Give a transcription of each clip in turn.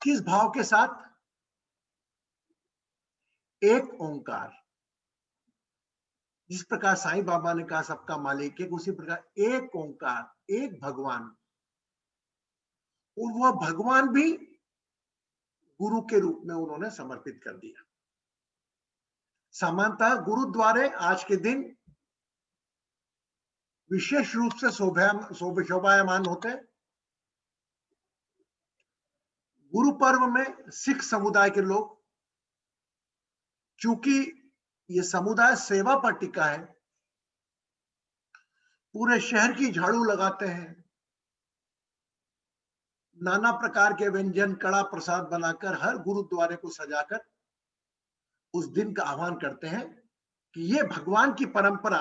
किस भाव के साथ? एक ओंकार। जिस प्रकार साईं बाबा ने कहा सबका मालिक एक, उसी प्रकार एक ओंकार, एक भगवान, और वह भगवान भी गुरु के रूप में उन्होंने समर्पित कर दिया। सामान्यतः गुरुद्वारे आज के दिन विशेष रूप से शोभायमान होते हैं। गुरु पर्व में सिख समुदाय के लोग, चूंकि ये समुदाय सेवा पर टिका है, पूरे शहर की झाड़ू लगाते हैं, नाना प्रकार के व्यंजन कड़ा प्रसाद बनाकर हर गुरुद्वारे को सजाकर उस दिन का आह्वान करते हैं कि ये भगवान की परंपरा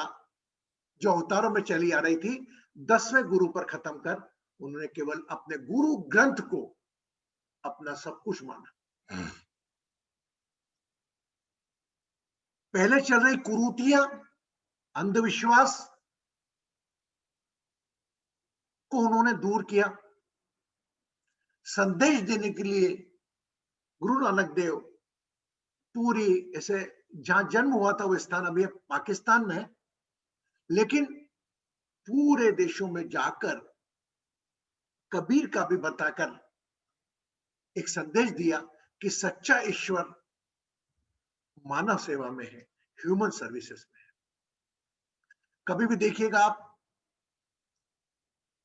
जो अवतारों में चली आ रही थी, 10वें गुरु पर खत्म कर उन्होंने केवल अपने गुरु ग्रंथ को अपना सब कुछ माना। पहले चल रही कुरीतियां, अंधविश्वास को उन्होंने दूर किया। संदेश देने के लिए गुरु नानक देव पूरी ऐसे जहां जन्म हुआ था वो स्थान अभी पाकिस्तान में है, लेकिन पूरे देशों में जाकर कबीर का भी बताकर एक संदेश दिया कि सच्चा ईश्वर मानव सेवा में है, ह्यूमन सर्विसेज में है। कभी भी देखिएगा आप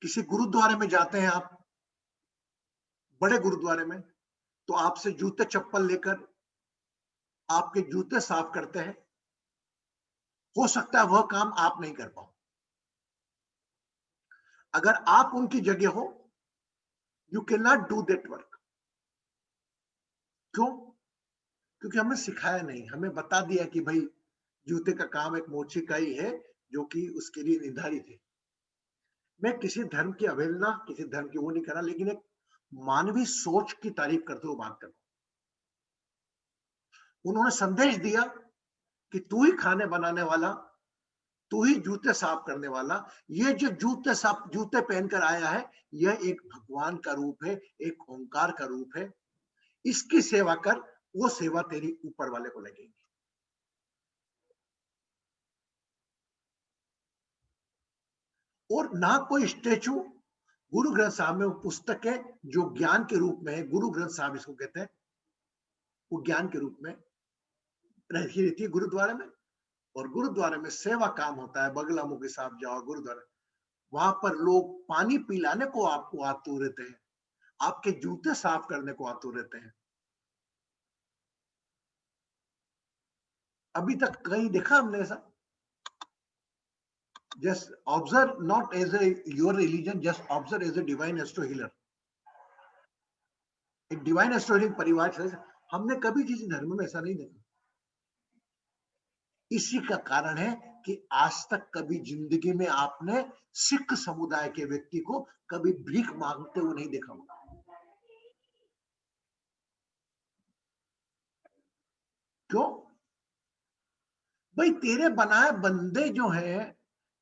किसी गुरुद्वारे में जाते हैं, आप बड़े गुरुद्वारे में, तो आपसे जूते चप्पल लेकर आपके जूते साफ करते हैं। हो सकता है वह काम आप नहीं कर पाओ। अगर आप उनकी जगह हो, you can not do that work. क्यों? क्योंकि हमें सिखाया नहीं, हमें बता दिया कि भाई जूते का काम एक मोची का ही है जो कि उसके लिए निर्धारित है। मैं किसी धर्म की अवहेलना, किसी धर्म की वो नहीं कर रहा, लेकिन एक मानवीय सोच की तारीफ करते हुए बात कर रहा हूं। उन्होंने संदेश दिया कि तू ही खाने बनाने वाला, तू ही जूते साफ करने वाला, ये जो जूते पहनकर आया है, यह एक भगवान का रूप है, एक ओंकार का रूप है। इसकी सेवा कर, वो सेवा तेरी ऊपर वाले को लगेगी। और ना कोई स्टेचू, गुरु ग्रंथ साहब में वो पुस्तक है जो ज्ञान के रूप में है, गुरु ग्रंथ साहब इसको कहते हैं, वो ज्ञान के रूप में रहती है गुरुद्वारे में। और गुरुद्वारे में सेवा काम होता है। बगला मुखी साहब जाओ गुरुद्वारा, वहां पर लोग पानी पिलाने को आपको आतुर रहते हैं, आपके जूते साफ करने को आतुर रहते हैं। अभी तक कहीं देखा हमने ऐसा? Just observe not as a your religion, just observe as a divine astro healer. एक डिवाइन एस्ट्रो हीलिंग परिवार से हमने कभी किसी धर्म में ऐसा नहीं देखा। इसी का कारण है कि आज तक कभी जिंदगी में आपने सिख समुदाय के व्यक्ति को कभी भीख मांगते हुए नहीं देखा होगा। क्यों? भाई तेरे बनाए बंदे जो हैं,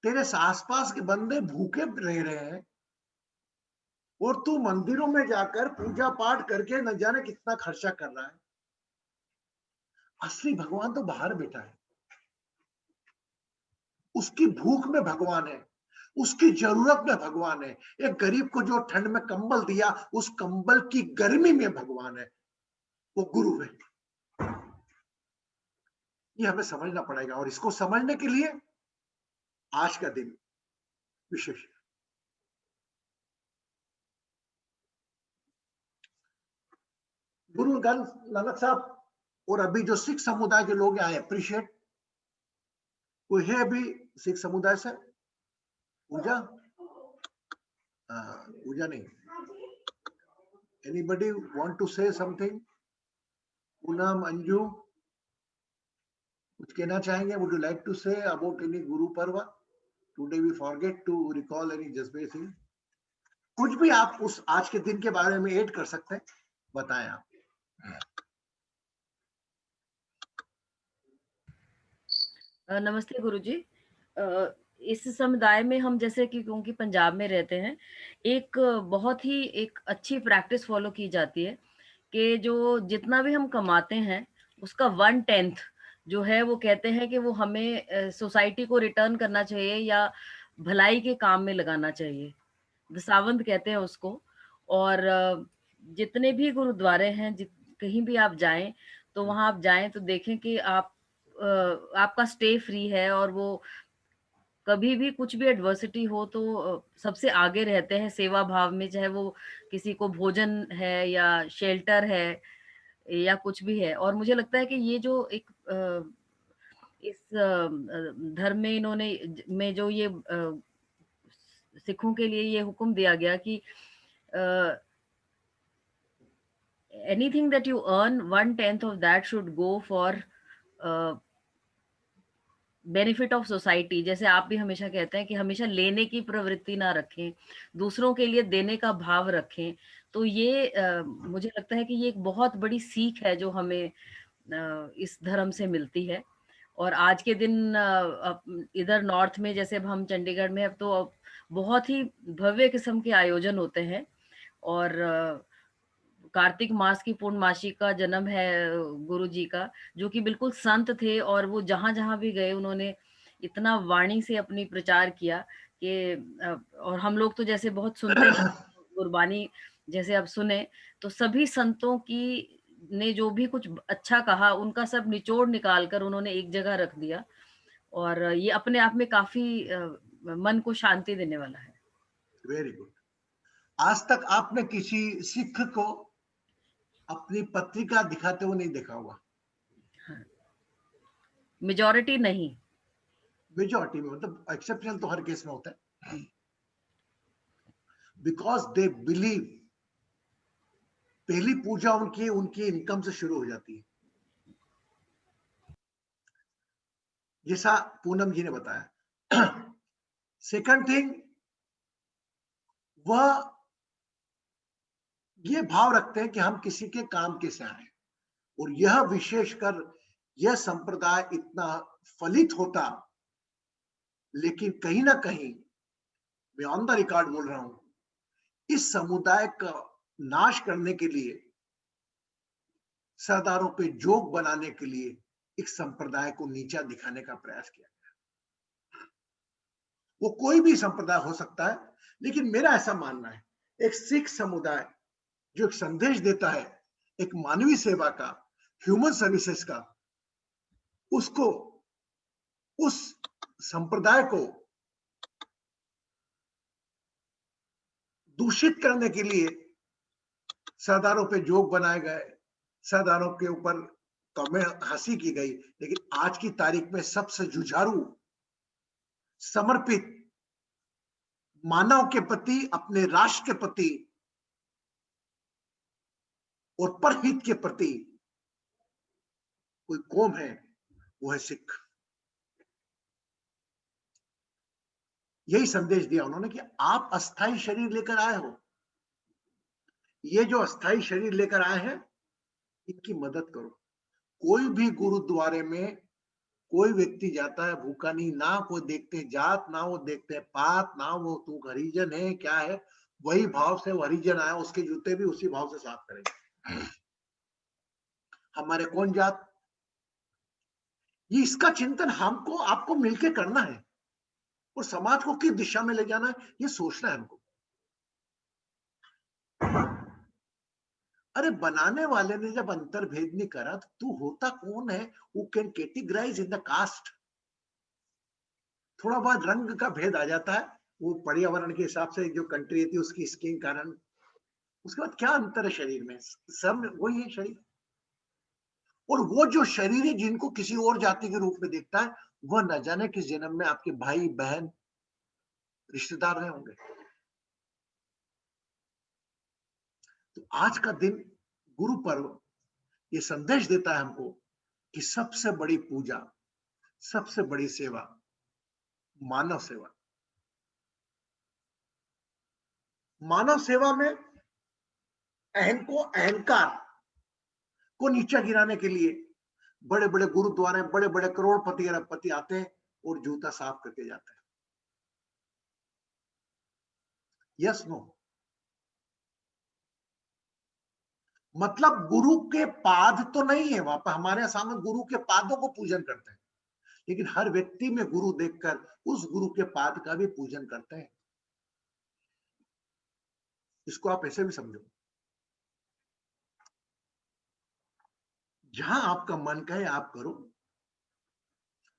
तेरे आसपास के बंदे भूखे रह रहे हैं, और तू मंदिरों में जाकर पूजा पाठ करके न जाने कितना खर्चा कर रहा है। असली भगवान तो बाहर बैठा है, उसकी भूख में भगवान है, उसकी जरूरत में भगवान है। एक गरीब को जो ठंड में कंबल दिया, उस कंबल की गर्मी में भगवान है, वो गुरु है। ये हमें समझना पड़ेगा, और इसको समझने के लिए आज का दिन विशेष है। गुरु नानक साहब और अभी जो सिख समुदाय के लोग आई अप्रिशिएट, कोई है अभी सिख समुदाय से? पूजा? पूजा नहीं। Anybody want to say something? Poonam, Anju, कुछ कहना चाहेंगे? Would you like to say about any Guru Parv? Today we forget to recall any जज्बे सिंह। कुछ भी आप उस आज के दिन के बारे में ऐड कर सकते हैं, बताएं आप। नमस्ते गुरुजी। इस समुदाय में हम जैसे कि क्योंकि पंजाब में रहते हैं, एक बहुत ही एक अच्छी प्रैक्टिस फ़ॉलो की जाती है कि जो जितना भी हम कमाते हैं, उसका 1/10 जो है वो कहते हैं कि वो हमें सोसाइटी को रिटर्न करना चाहिए या भलाई के काम में लगाना चाहिए। दसावंद कहते हैं उसको। और जितने भी गुरुद्वारे हैं, कहीं भी आप जाएँ, तो वहाँ आप जाएँ तो देखें कि आपका स्टे फ्री है और वो कभी भी कुछ भी एडversity हो तो सबसे आगे रहते हैं सेवा भाव में, चाहे वो किसी को भोजन है या शेल्टर है या कुछ भी है। और मुझे लगता है कि ये जो एक इस धर्म में इन्होंने में जो ये सिखों के लिए ये हुक्म दिया गया कि anything that you earn 1/10 of that should go for benefit of society. जैसे आप भी हमेशा कहते हैं कि हमेशा लेने की प्रवृत्ति ना रखें, दूसरों के लिए देने का भाव रखें। तो ये मुझे लगता है कि ये एक बहुत बड़ी सीख है जो हमें इस धर्म से मिलती है। और आज के दिन इधर नॉर्थ में, जैसे अब हम चंडीगढ़ में, अब तो बहुत ही भव्य किस्म के आयोजन होते हैं। और कार्तिक मास की पूर्णमासी का जन्म है गुरु जी का, जो कि बिल्कुल संत थे और वो जहाँ-जहाँ भी गए उन्होंने इतना वाणी से अपनी प्रचार किया कि और हम लोग तो जैसे बहुत सुनते हैं, गुरबानी जैसे अब सुने, तो सभी संतों की ने जो भी कुछ अच्छा कहा, उनका सब निचोड़ निकाल कर उन्होंने एक जगह रख दिया। और ये अपने आप में काफ़ी मन को शांति देने वाला है। Very good. आज तक आपने किसी सिख को अपनी पत्रिका दिखाते हुए नहीं देखा होगा। हाँ, मेजॉरिटी नहीं। मेजॉरिटी में, मतलब एक्सेप्शनल तो हर केस में होता है, बिकॉज दे बिलीव। पहली पूजा उनकी उनकी इनकम से शुरू हो जाती है, जैसा पूनम जी ने बताया। सेकंड थिंग, वह ये भाव रखते हैं कि हम किसी के काम के से आए। और यह विशेषकर यह संप्रदाय इतना फलित होता, लेकिन कहीं ना कहीं, मैं ऑन द रिकॉर्ड बोल रहा हूं, इस समुदाय का नाश करने के लिए, सरदारों पे जोक बनाने के लिए एक संप्रदाय को नीचा दिखाने का प्रयास किया। वो कोई भी संप्रदाय हो सकता है, लेकिन मेरा ऐसा मानना है, एक सिख समुदाय जो एक संदेश देता है, एक मानवीय सेवा का, ह्यूमन सर्विसेज का, उसको, उस संप्रदाय को दूषित करने के लिए सरदारों पे जोक बनाए गए, सरदारों के ऊपर कमेंट हंसी की गई। लेकिन आज की तारीख में सबसे जुझारू, समर्पित, मानव के प्रति, अपने राष्ट्र के प्रति और परहित के प्रति कोई कौम है, वो है सिख। यही संदेश दिया उन्होंने कि आप अस्थाई शरीर लेकर आए हो, ये जो अस्थाई शरीर लेकर आए हैं, इनकी मदद करो। कोई भी गुरुद्वारे में कोई व्यक्ति जाता है भूखा नहीं, ना कोई देखते जात, ना वो देखते पात, ना वो तू हरिजन है क्या है, वही भाव से वो हरिजन आया, उसके जूते भी उसी भाव से साफ करेंगे। हमारे कौन जात, ये इसका चिंतन हमको आपको मिलके करना है, और समाज को किस दिशा में ले जाना है, ये सोचना है हमको। अरे बनाने वाले ने जब अंतर भेद नहीं करा, तो तू होता कौन है who can categorise in the caste. थोड़ा बहुत रंग का भेद आ जाता है, वो पर्यावरण के हिसाब से जो कंट्री थी उसकी स्किन कारण, उसके बाद क्या अंतर है शरीर में, सब वही है शरीर। और वो जो शरीर है जिनको किसी और जाति के रूप में देखता है, वह न जाने किस जन्म में आपके भाई बहन रिश्तेदार रहे होंगे। तो आज का दिन, गुरु पर्व, ये संदेश देता है हमको कि सबसे बड़ी पूजा, सबसे बड़ी सेवा, मानव सेवा। मानव सेवा में अहंकार को नीचा गिराने के लिए बड़े बड़े गुरुद्वारे, बड़े बड़े करोड़पति अरबपति आते हैं और जूता साफ करके जाते हैं। यस नो, मतलब गुरु के पाद तो नहीं है वहां पर, हमारे सामने गुरु के पादों को पूजन करते हैं, लेकिन हर व्यक्ति में गुरु देखकर उस गुरु के पाद का भी पूजन करते हैं। इसको आप ऐसे भी समझो, जहां आपका मन कहे आप करो,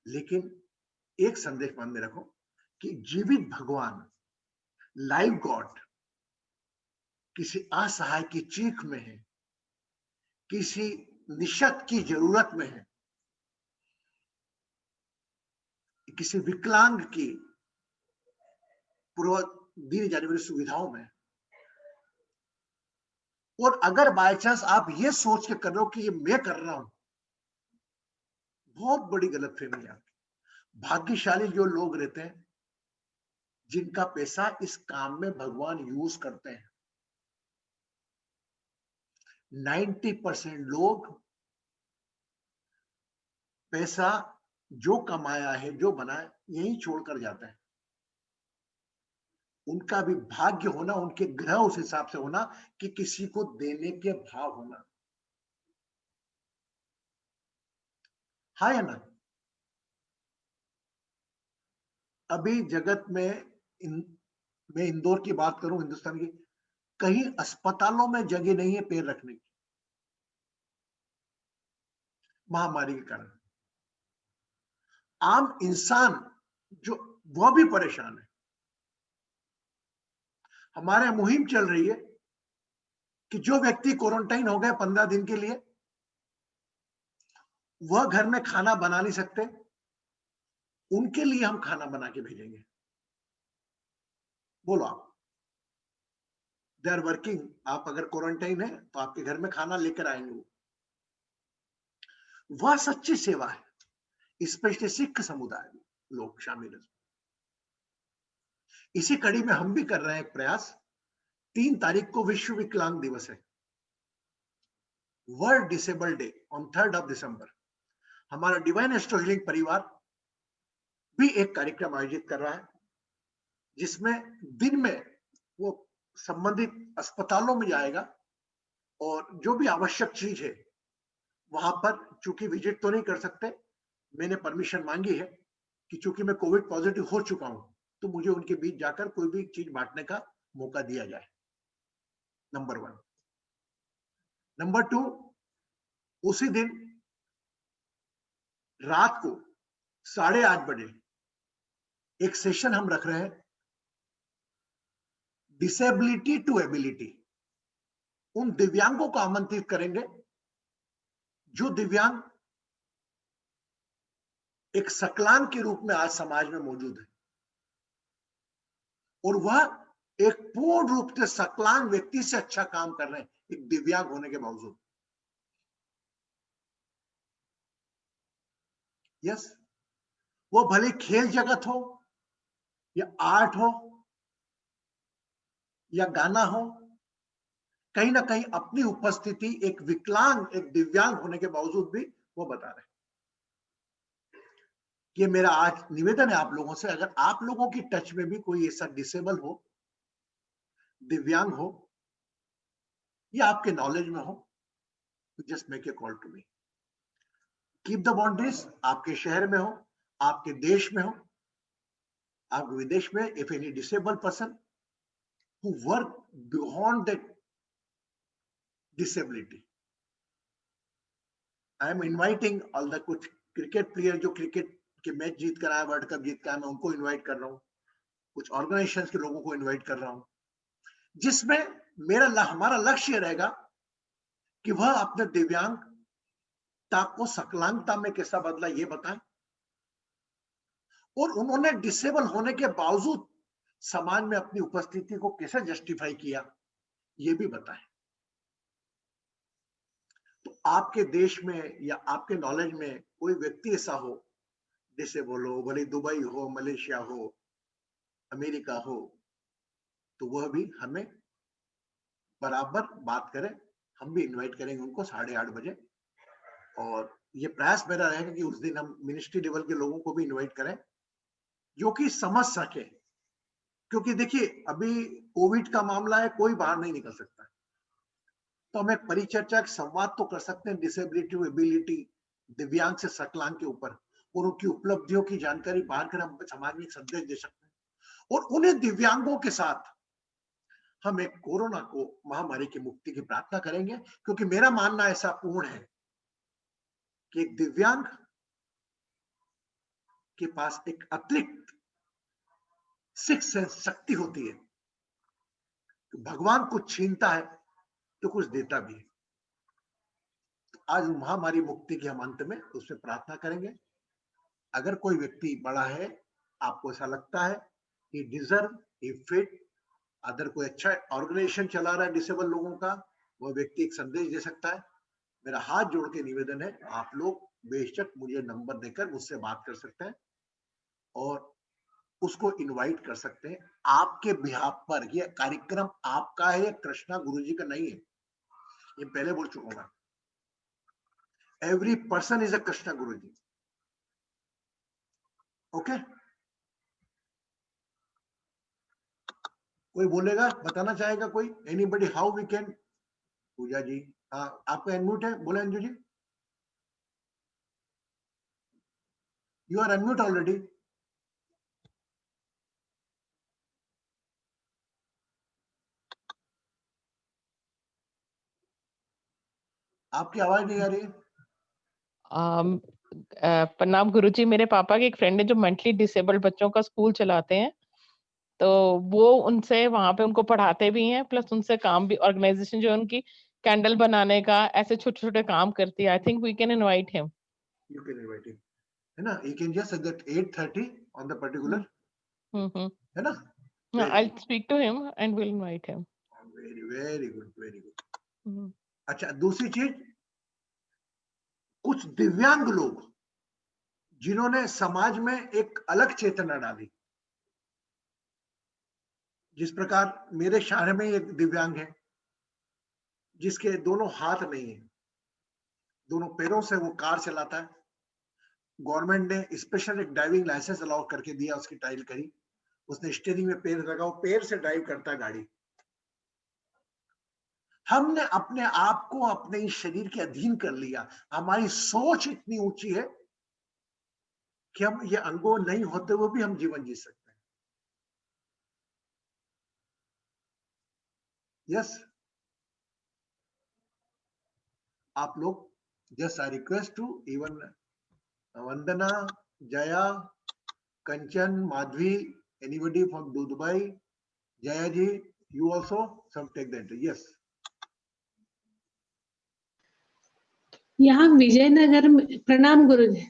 लेकिन एक संदेश मन में रखो कि जीवित भगवान, लाइव गॉड किसी असहाय की चीख में है, किसी निशक्त की जरूरत में है, किसी विकलांग की पूर्व दी जाने वाली सुविधाओं में। और अगर बाय चांस आप ये सोच के कर रहे हो कि ये मैं कर रहा हूं, बहुत बड़ी गलतफहमी है आपकी। भाग्यशाली जो लोग रहते हैं जिनका पैसा इस काम में भगवान यूज करते हैं। 90% लोग पैसा जो कमाया है, जो बनाया, यही छोड़कर जाते हैं। उनका भी भाग्य होना, उनके ग्रह उस हिसाब से होना कि किसी को देने के भाव होना। हाँ या ना? अभी जगत में मैं इंदौर की बात करूं, हिंदुस्तान की, कहीं अस्पतालों में जगह नहीं है पैर रखने की, महामारी के कारण। आम इंसान जो, वह भी परेशान है। हमारे यहाँ मुहिम चल रही है कि जो व्यक्ति क्वारंटाइन हो गए 15 दिन के लिए, वह घर में खाना बना नहीं सकते, उनके लिए हम खाना बना के भेजेंगे। बोलो आप, दे आर वर्किंग, आप अगर क्वारंटाइन है तो आपके घर में खाना लेकर आएंगे वो। वह सच्ची सेवा है। स्पेशली सिख समुदाय में लोग शामिल है। इसी कड़ी में हम भी कर रहे हैं एक प्रयास। 3 तारीख को विश्व विकलांग दिवस है, world disable day, on 3rd of December। हमारा डिवाइन एस्ट्रो हीलिंग परिवार भी एक कार्यक्रम आयोजित कर रहा है, जिसमें दिन में वो संबंधित अस्पतालों में जाएगा और जो भी आवश्यक चीज है वहां पर, चूंकि विजिट तो नहीं कर सकते, मैंने परमिशन मांगी है कि चूंकि मैं कोविड पॉजिटिव हो चुका हूं, तो मुझे उनके बीच जाकर कोई भी चीज बांटने का मौका दिया जाए। नंबर 1। नंबर 2, उसी दिन रात को 8:30 बजे एक सेशन हम रख रहे हैं, डिसेबिलिटी टू एबिलिटी। उन दिव्यांगों को आमंत्रित करेंगे जो दिव्यांग एक सकलान के रूप में आज समाज में मौजूद है, और वह एक पूर्ण रूप से सकलान व्यक्ति से अच्छा काम कर रहे हैं, एक दिव्यांग होने के बावजूद। यस, वो भले खेल जगत हो या आर्ट हो या गाना हो, कहीं ना कहीं अपनी उपस्थिति एक विकलांग, एक दिव्यांग होने के बावजूद भी वो बता रहे हैं। ये मेरा आज निवेदन है आप लोगों से, अगर आप लोगों की टच में भी कोई ऐसा डिसेबल हो, दिव्यांग हो, या आपके नॉलेज में हो, तो just make a call to me. Keep the boundaries, आपके शहर में हो, आपके देश में हो, आपके विदेश में, if any disable person who work beyond that disability, I am inviting all the कुछ क्रिकेट प्लेयर जो क्रिकेट के मैच जीत कर आए, वर्ल्ड कप जीत कर आए, मैं उनको इनवाइट कर रहा हूँ। कुछ ऑर्गेनाइजेशंस के लोगों को इनवाइट कर रहा हूँ, जिसमें हमारा लक्ष्य रहेगा कि वह अपने दिव्यांगता को सकलांगता में कैसा बदला, ये बताएं, और उन्होंने डिसेबल होने के बावजूद समाज में अपनी उपस्थिति को कैसे जस्टिफाई किया, ये भी बताएं। तो आपके देश में या आपके नॉलेज में कोई व्यक्ति ऐसा हो, डिसेबल हो, भले दुबई हो, मलेशिया हो, अमेरिका हो, तो वह भी हमें बराबर बात करें। हम भी इनवाइट करेंगे उनको 8:30 बजे। और ये प्रयास मेरा रहेगा कि उस दिन हम मिनिस्ट्री लेवल के लोगों को भी इनवाइट करें, जो कि समझ सके। क्योंकि देखिए, अभी कोविड का मामला है, कोई बाहर नहीं निकल सकता, तो हम एक परिचर्चा, एक संवाद तो कर सकते हैं डिसेबिलिटी, एबिलिटी, दिव्यांग से सकलांग के ऊपर, और उनकी उपलब्धियों की जानकारी बाहर कर हम समाज में एक संदेश दे सकते हैं। और उन्हें दिव्यांगों के साथ हम एक कोरोना को महामारी की मुक्ति की प्रार्थना करेंगे, क्योंकि मेरा मानना ऐसा पूर्ण है कि एक दिव्यांग के पास एक अतिरिक्त सिक्स सेंस शक्ति होती है, भगवान कुछ छीनता है तो कुछ देता भी है। तो आज महामारी मुक्ति की हम अंत में उसमें प्रार्थना करेंगे। अगर कोई व्यक्ति बड़ा है, आपको ऐसा लगता है कि डिजर्व, ही फिट, अदर कोई अच्छा ऑर्गेनाइजेशन चला रहा है डिसेबल लोगों का, वह व्यक्ति एक संदेश दे सकता है। मेरा हाथ जोड़ के निवेदन है, आप लोग बेशक मुझे नंबर देकर मुझसे बात कर सकते हैं और उसको इनवाइट कर सकते हैं आपके बिहाफ पर। यह कार्यक्रम आपका है, कृष्णा गुरुजी का नहीं है, ये पहले बोल चुका हूं। Every person is a Krishna Guruji. Okay, कोई बोलेगा, बताना चाहेगा कोई? Anybody, how we can? Pooja ji, हाँ आपका अनम्यूट है, बोले Anju ji. You are unmute already. आपकी आवाज नहीं आ रही है। प्रणाम गुरुजी, मेरे पापा के एक फ्रेंड है जो मेंटली डिसेबल्ड बच्चों का स्कूल चलाते हैं, तो वो उनसे वहां पे उनको पढ़ाते भी हैं, प्लस उनसे काम भी, ऑर्गेनाइजेशन जो है उनकी कैंडल बनाने का, ऐसे छोटे छोटे काम करती है। I think we can invite him. You can invite him, है ना? You can just that 8:30 on the particular, है ना? I speak to him and will invite him. Very very good, very good. अच्छा, दूसरी चीज, कुछ दिव्यांग लोग जिन्होंने समाज में एक अलग चेतना डाली, जिस प्रकार मेरे शहर में एक दिव्यांग है जिसके दोनों हाथ नहीं है, दोनों पैरों से वो कार चलाता है। गवर्नमेंट ने स्पेशल एक ड्राइविंग लाइसेंस अलाउ करके दिया, उसकी ट्रायल करी, उसने स्टीयरिंग में पैर लगा, वो पैर से ड्राइव करता है गाड़ी। हमने अपने आप को अपने इस शरीर के अधीन कर लिया। हमारी सोच इतनी ऊंची है कि हम ये अंगों नहीं होते हुए भी हम जीवन जी सकते हैं। यस, आप लोग, just I request to even Vandana, Jaya, Kanchan, Madhavi, anybody from Dubai, Jaya ji, you also some take the entry. Yes. यहाँ विजयनगर में, प्रणाम गुरु जी।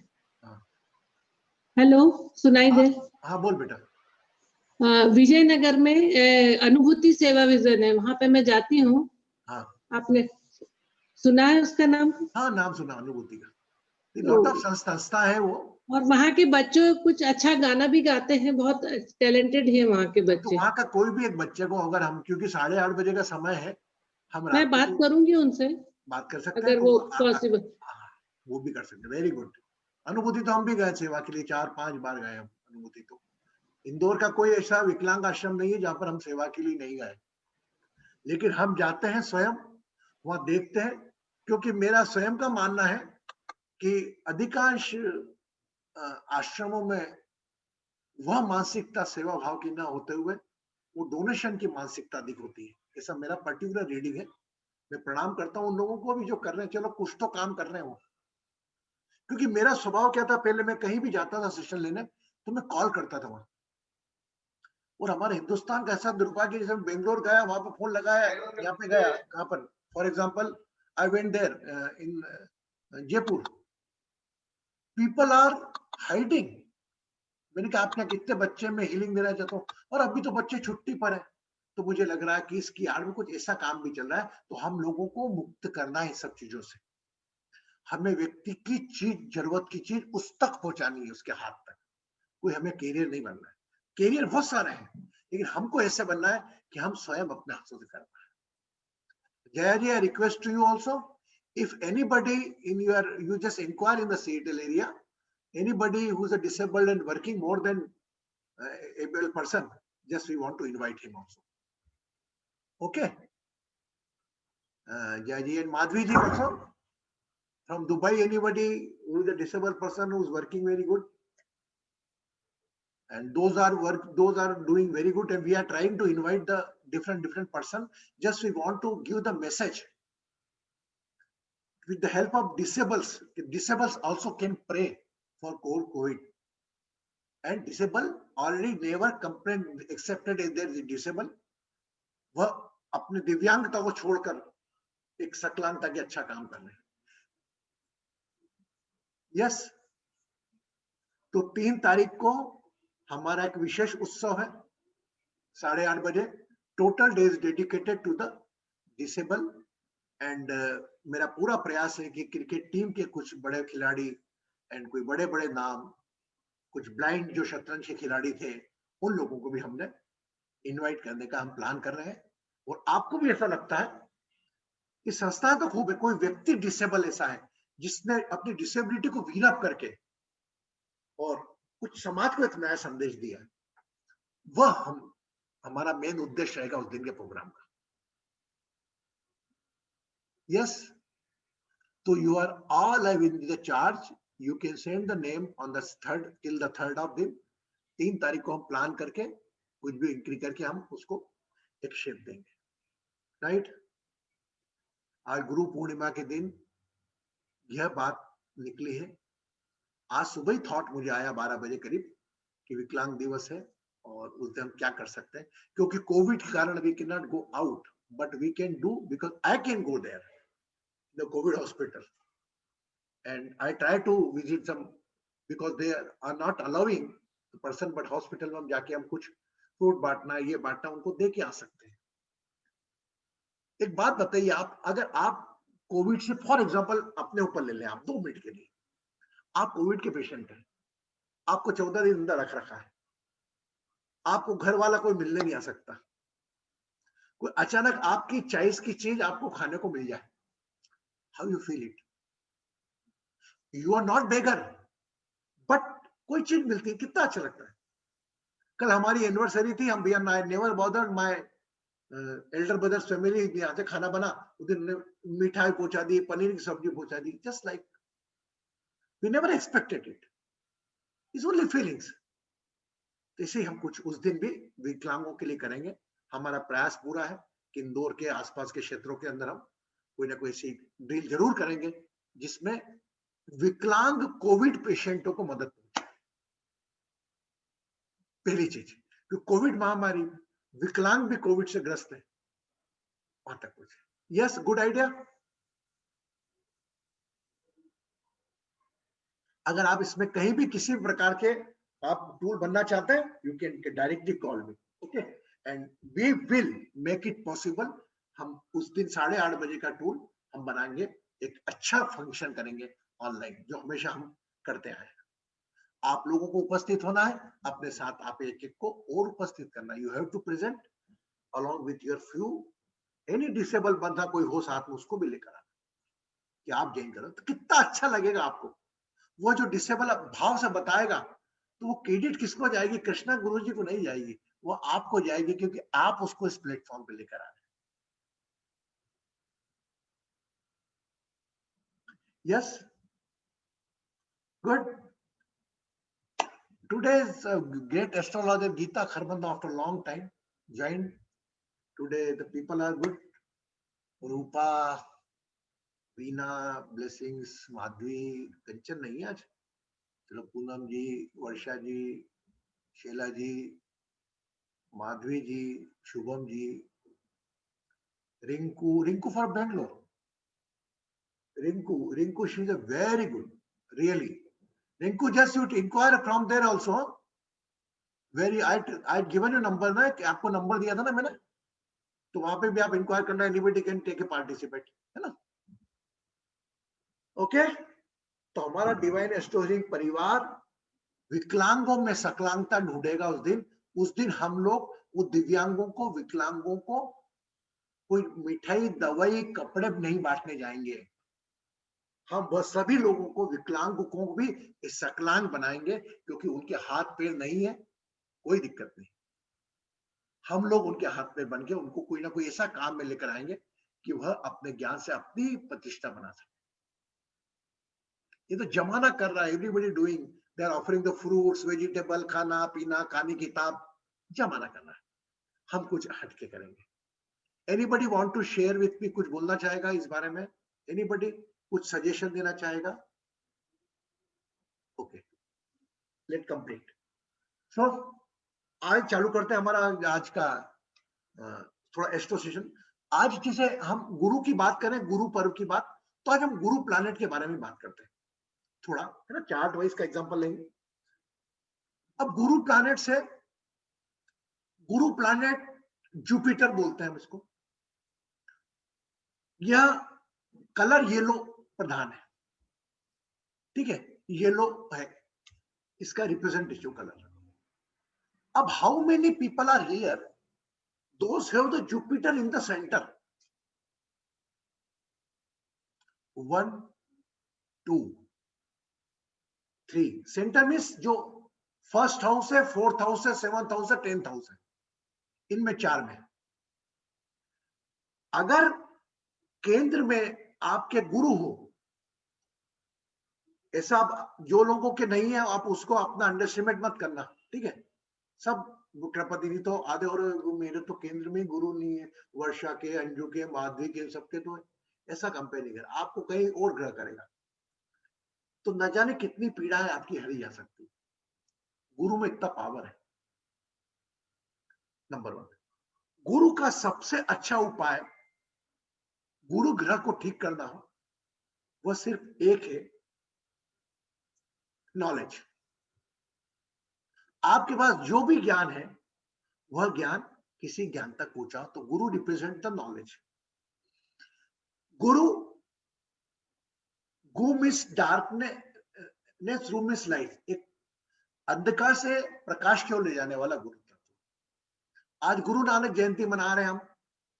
हेलो, सुनाई दे? हाँ बोल बेटा। विजयनगर में अनुभूति सेवा विजन है, वहां पे मैं जाती हूँ। हाँ, आपने सुना है उसका नाम? हाँ नाम सुना, अनुभूति का। लॉट ऑफ संस्था है वो, और वहाँ के बच्चों कुछ अच्छा गाना भी गाते हैं, बहुत टैलेंटेड है वहाँ के बच्चे। तो वहाँ का कोई भी एक बच्चे को अगर हम, क्योंकि 8:30 बजे का समय है, हम मैं बात करूंगी उनसे, बात कर सकते अगर हैं, वो पॉसिबल। वो भी कर सकते हैं। Very good. अनुभूति तो हम भी गए सेवा के लिए, 4-5 बार गए हम अनुभूति। तो इंदौर का कोई ऐसा विकलांग आश्रम नहीं है जहां पर हम सेवा के लिए नहीं गए, लेकिन हम जाते हैं स्वयं, वहां देखते हैं, क्योंकि मेरा स्वयं का मानना है कि अधिकांश आश्रमों में वह मानसिकता सेवा भाव की ना होते हुए वो डोनेशन की मानसिकता अधिक होती है। ऐसा मेरा पर्टिकुलर रीडिंग है। मैं प्रणाम करता हूं उन लोगों को भी जो कर रहे हैं, चलो कुछ तो काम कर रहे हो। क्योंकि मेरा स्वभाव क्या था, पहले मैं कहीं भी जाता था सेशन लेने तो मैं कॉल करता था वहां। और हमारे हिंदुस्तान का ऐसा दुर्भाग्य, जैसे बेंगलोर गया, वहां पर फोन लगाया, यहाँ पे गया, कहां पर, for example I went there in Jaipur, people are hiding. मैंने कहा आपने कितने बच्चे में हीलिंग देना चाहता हूँ, और अभी तो बच्चे छुट्टी पर है। तो मुझे लग रहा है कि इसकी आड़ में कुछ ऐसा काम भी चल रहा है। तो हम लोगों को मुक्त करना है सब चीजों से। हमें व्यक्ति की चीज, जरूरत की चीज उस तक पहुंचानी है, उसके हाथ तक। कोई हमें कैरियर नहीं बनना है। कैरियर बहुत सारे हैं, लेकिन हमको ऐसे बनना है कि हम स्वयं अपने हाथों से करना है। Jaya ji, I request to you also, if anybody in your, you just inquire in the Seattle area, anybody who's a disabled and working more than able person, just we want to invite him also. Okay, Jaji and Madhvi ji also from Dubai. Anybody who is a disabled person who is working very good, and those are doing very good, and we are trying to invite the different person. Just we want to give the message with the help of disables also can pray for COVID, and disabled already never complained accepted as they disabled. वह अपने दिव्यांगता को छोड़कर एक सकलांगता के अच्छा काम कर रहे हैं. यस, तो 3 तारीख को हमारा एक विशेष उत्सव है 8:30 बजे. Total day is dedicated to the disable, and मेरा पूरा प्रयास है कि क्रिकेट टीम के कुछ बड़े खिलाड़ी एंड कोई बड़े बड़े नाम, कुछ ब्लाइंड जो शतरंज के खिलाड़ी थे, उन लोगों को भी हमने इनवाइट करने का हम प्लान कर रहे हैं. और आपको भी ऐसा लगता है कि संस्था तो खूब है, कोई व्यक्ति डिसेबल ऐसा है जिसने अपनी डिसेबिलिटी को व्हील अप करके और कुछ समाज को एक नया संदेश दिया, वह हमारा मेन उद्देश्य रहेगा उस दिन के प्रोग्राम का. यस, तो you are all in the charge. You can send the name on the 3rd till the 3rd of दिन. 3 तारीख को हम प्लान करके कुछ भी एंट्री करके हम उसको एक शेप देंगे. राइट, आज गुरु पूर्णिमा के दिन यह बात निकली है. आज सुबह ही थॉट मुझे आया 12 बजे करीब कि विकलांग दिवस है और उस दिन हम क्या कर सकते हैं, क्योंकि कोविड के कारण we can not go out, but we can do, because I can go there the covid hospital and I try to visit some, because they are not allowing the person, but hospital में हम जाके हम कुछ fruit बांटना, ये बांटना, उनको दे के आ सकते हैं. एक बात बताइए, आप अगर आप कोविड से फॉर एग्जांपल अपने ऊपर ले लें, आप 2 मिनट के लिए, आप कोविड के पेशेंट हैं, आपको 14 दिन अंदर रखा है, आपको घर वाला कोई मिलने नहीं आ सकता, कोई अचानक आपकी चॉइस की चीज आपको खाने को मिल जाए, how you feel it? You are not beggar, but कोई चीज मिलती है, कितना अच्छा लगता है. कल हमारी एनिवर्सरी थी, हम भैया never bothered my Elder brothers family, यहाँ से खाना बना, उस दिन मिठाई पहुंचा दी, पनीर की सब्जी पहुंचा दी, just like we never expected it. It's only feelings. इसे हम कुछ उस दिन भी विकलांगों के लिए करेंगे. हमारा प्रयास पूरा है कि इंदौर के आसपास के क्षेत्रों के अंदर हम कोई ना कोई ऐसी ड्रिल जरूर करेंगे जिसमें विकलांग कोविड पेशेंटों को मदद पहुंचे. पहली चीज, कि कोविड महामारी, विकलांग भी कोविड से ग्रस्त है, वहां तक पहुंचे. Yes, good idea. अगर आप इसमें कहीं भी किसी प्रकार के आप टूल बनना चाहते हैं, you can directly call me, okay, and we will make it possible. हम उस दिन 8:30 बजे का टूल हम बनाएंगे, एक अच्छा फंक्शन करेंगे ऑनलाइन, जो हमेशा हम करते आए हैं. आप लोगों को उपस्थित होना है, अपने साथ आप एक को और उपस्थित करना. You have to present along with your few, any disable बंदा कोई हो साथ में, उसको भी लेकर आना कि आप ज्वाइन करो, तो कितना अच्छा लगेगा आपको. वो जो डिसेबल भाव से बताएगा, तो वो क्रेडिट किसको जाएगी? कृष्णा गुरु जी को नहीं जाएगी, वो आपको जाएगी, क्योंकि आप उसको इस प्लेटफॉर्म पे लेकर आ रहे हैं. Yes, good. Today's great astrologer Geeta Kharbanda, after a long time, joined. Today the people are good. Rupa, Veena, Blessings, Madhvi, Kanchan नहीं है आज. चलो पूनम जी, वर्षा जी, शेला जी, माधवी जी, Shubham ji, Rinku for Bangalore. Rinku, she's a very good, really. Rinku, just you inquire from there also. Very, I'd given you number ना, कि आपको number दिया था ना मैंने, तो वहां पे भी आप इंक्वायर करना. Anybody can take a participate, है ना. ओके, तो हमारा डिवाइन एस्ट्रोलॉजी परिवार विकलांगों में सकलांगता ढूंढेगा उस दिन हम लोग वो दिव्यांगों को, विकलांगों को कोई मिठाई, दवाई, कपड़े नहीं बांटने जाएंगे. हम वह सभी लोगों को, विकलांगों को भी सकलांग बनाएंगे, क्योंकि उनके हाथ पैर नहीं है, कोई दिक्कत नहीं. हम लोग उनके हाथ पैर बन के उनको कोई ना कोई ऐसा काम में लेकर आएंगे कि वह अपने ज्ञान से अपनी प्रतिष्ठा बना सके। ये तो जमाना कर रहा है, everybody doing, they are offering the fruits, vegetable, खाना पीना, खाने किताब, जमाना कर रहा है। हम कुछ हटके करेंगे। Anybody want to share with me, कुछ बोलना चाहेगा इस बारे में? एनीबॉडी कुछ सजेशन देना चाहेगा? Okay, late complete. सो आज चालू करते हैं हमारा आज का थोड़ा एस्ट्रोसेशन। आज जैसे हम गुरु की बात करें, गुरु पर्व की बात, तो आज हम गुरु प्लैनेट के बारे में बात करते हैं थोड़ा, है ना, चार्ट वाइज का एग्जांपल लेंगे। अब गुरु प्लैनेट से, गुरु प्लैनेट जुपिटर बोलते हैं हम इसको। यह कलर येलो प्रधान है, ठीक है, येलो है इसका रिप्रेजेंटेटिव कलर। अब how many people are here those have the Jupiter in the centre? 1 2 3। Centre means जो फर्स्ट हाउस है, फोर्थ हाउस है, सेवंथ हाउस है, 10th हाउस है, इनमें 4 में। अगर केंद्र में आपके गुरु हो, ऐसा जो लोगों के नहीं है आप उसको अपना अंडरस्टिमेट मत करना, ठीक है। सब कृपति नहीं तो आधे, और मेरे तो केंद्र में गुरु नहीं है, वर्षा के, अंजू के, माधवी के, सबके, तो ऐसा कंपेयर नहीं कर, आपको कहीं और ग्रह करेगा तो न जाने कितनी पीड़ा है आपकी हरी जा सकती। गुरु में इतना पावर है। नंबर 1, गुरु का सबसे अच्छा उपाय गुरु ग्रह को ठीक करना हो, वह सिर्फ एक है, नॉलेज। आपके पास जो भी ज्ञान है वह ज्ञान किसी ज्ञान तक पहुंचा, तो गुरु रिप्रेजेंट द नॉलेज। गुरु, गु मीन्स डार्कनेस, रू मीन्स लाइट, एक अंधकार से प्रकाश की ओर ले जाने वाला गुरु तत्व। आज गुरु नानक जयंती मना रहे हैं हम।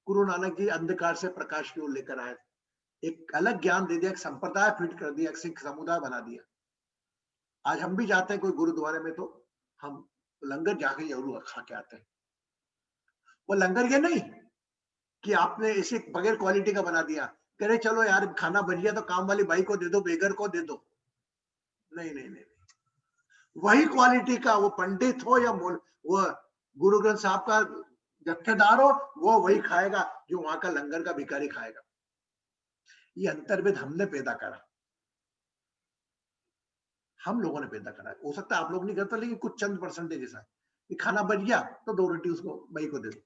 गुरु नानक जी अंधकार से प्रकाश की ओर लेकर आए, एक अलग ज्ञान दे दिया, एक संप्रदाय फिट कर दिया, एक सिख समुदाय बना दिया। आज हम भी जाते हैं कोई गुरुद्वारे में तो हम लंगर जाके जरूर खा के आते हैं। वो लंगर ये नहीं कि आपने इसे बगैर क्वालिटी का बना दिया, कह रहे चलो यार खाना बन गया तो काम वाली बाई को दे दो, बेगर को दे दो। नहीं नहीं नहीं, वही क्वालिटी का, वो पंडित हो या वो गुरु ग्रंथ साहब का जत्थेदार हो, वो वही खाएगा जो वहां का लंगर का भिखारी खाएगा। ये अंतर्भेद हमने पैदा करा, हम लोगों ने पैदा करा। हो सकता है आप लोग नहीं करते, लेकिन कुछ चंद परसेंटेज ऐसा है कि खाना बच गया तो 2 रोटी उसको भाई को दे दो,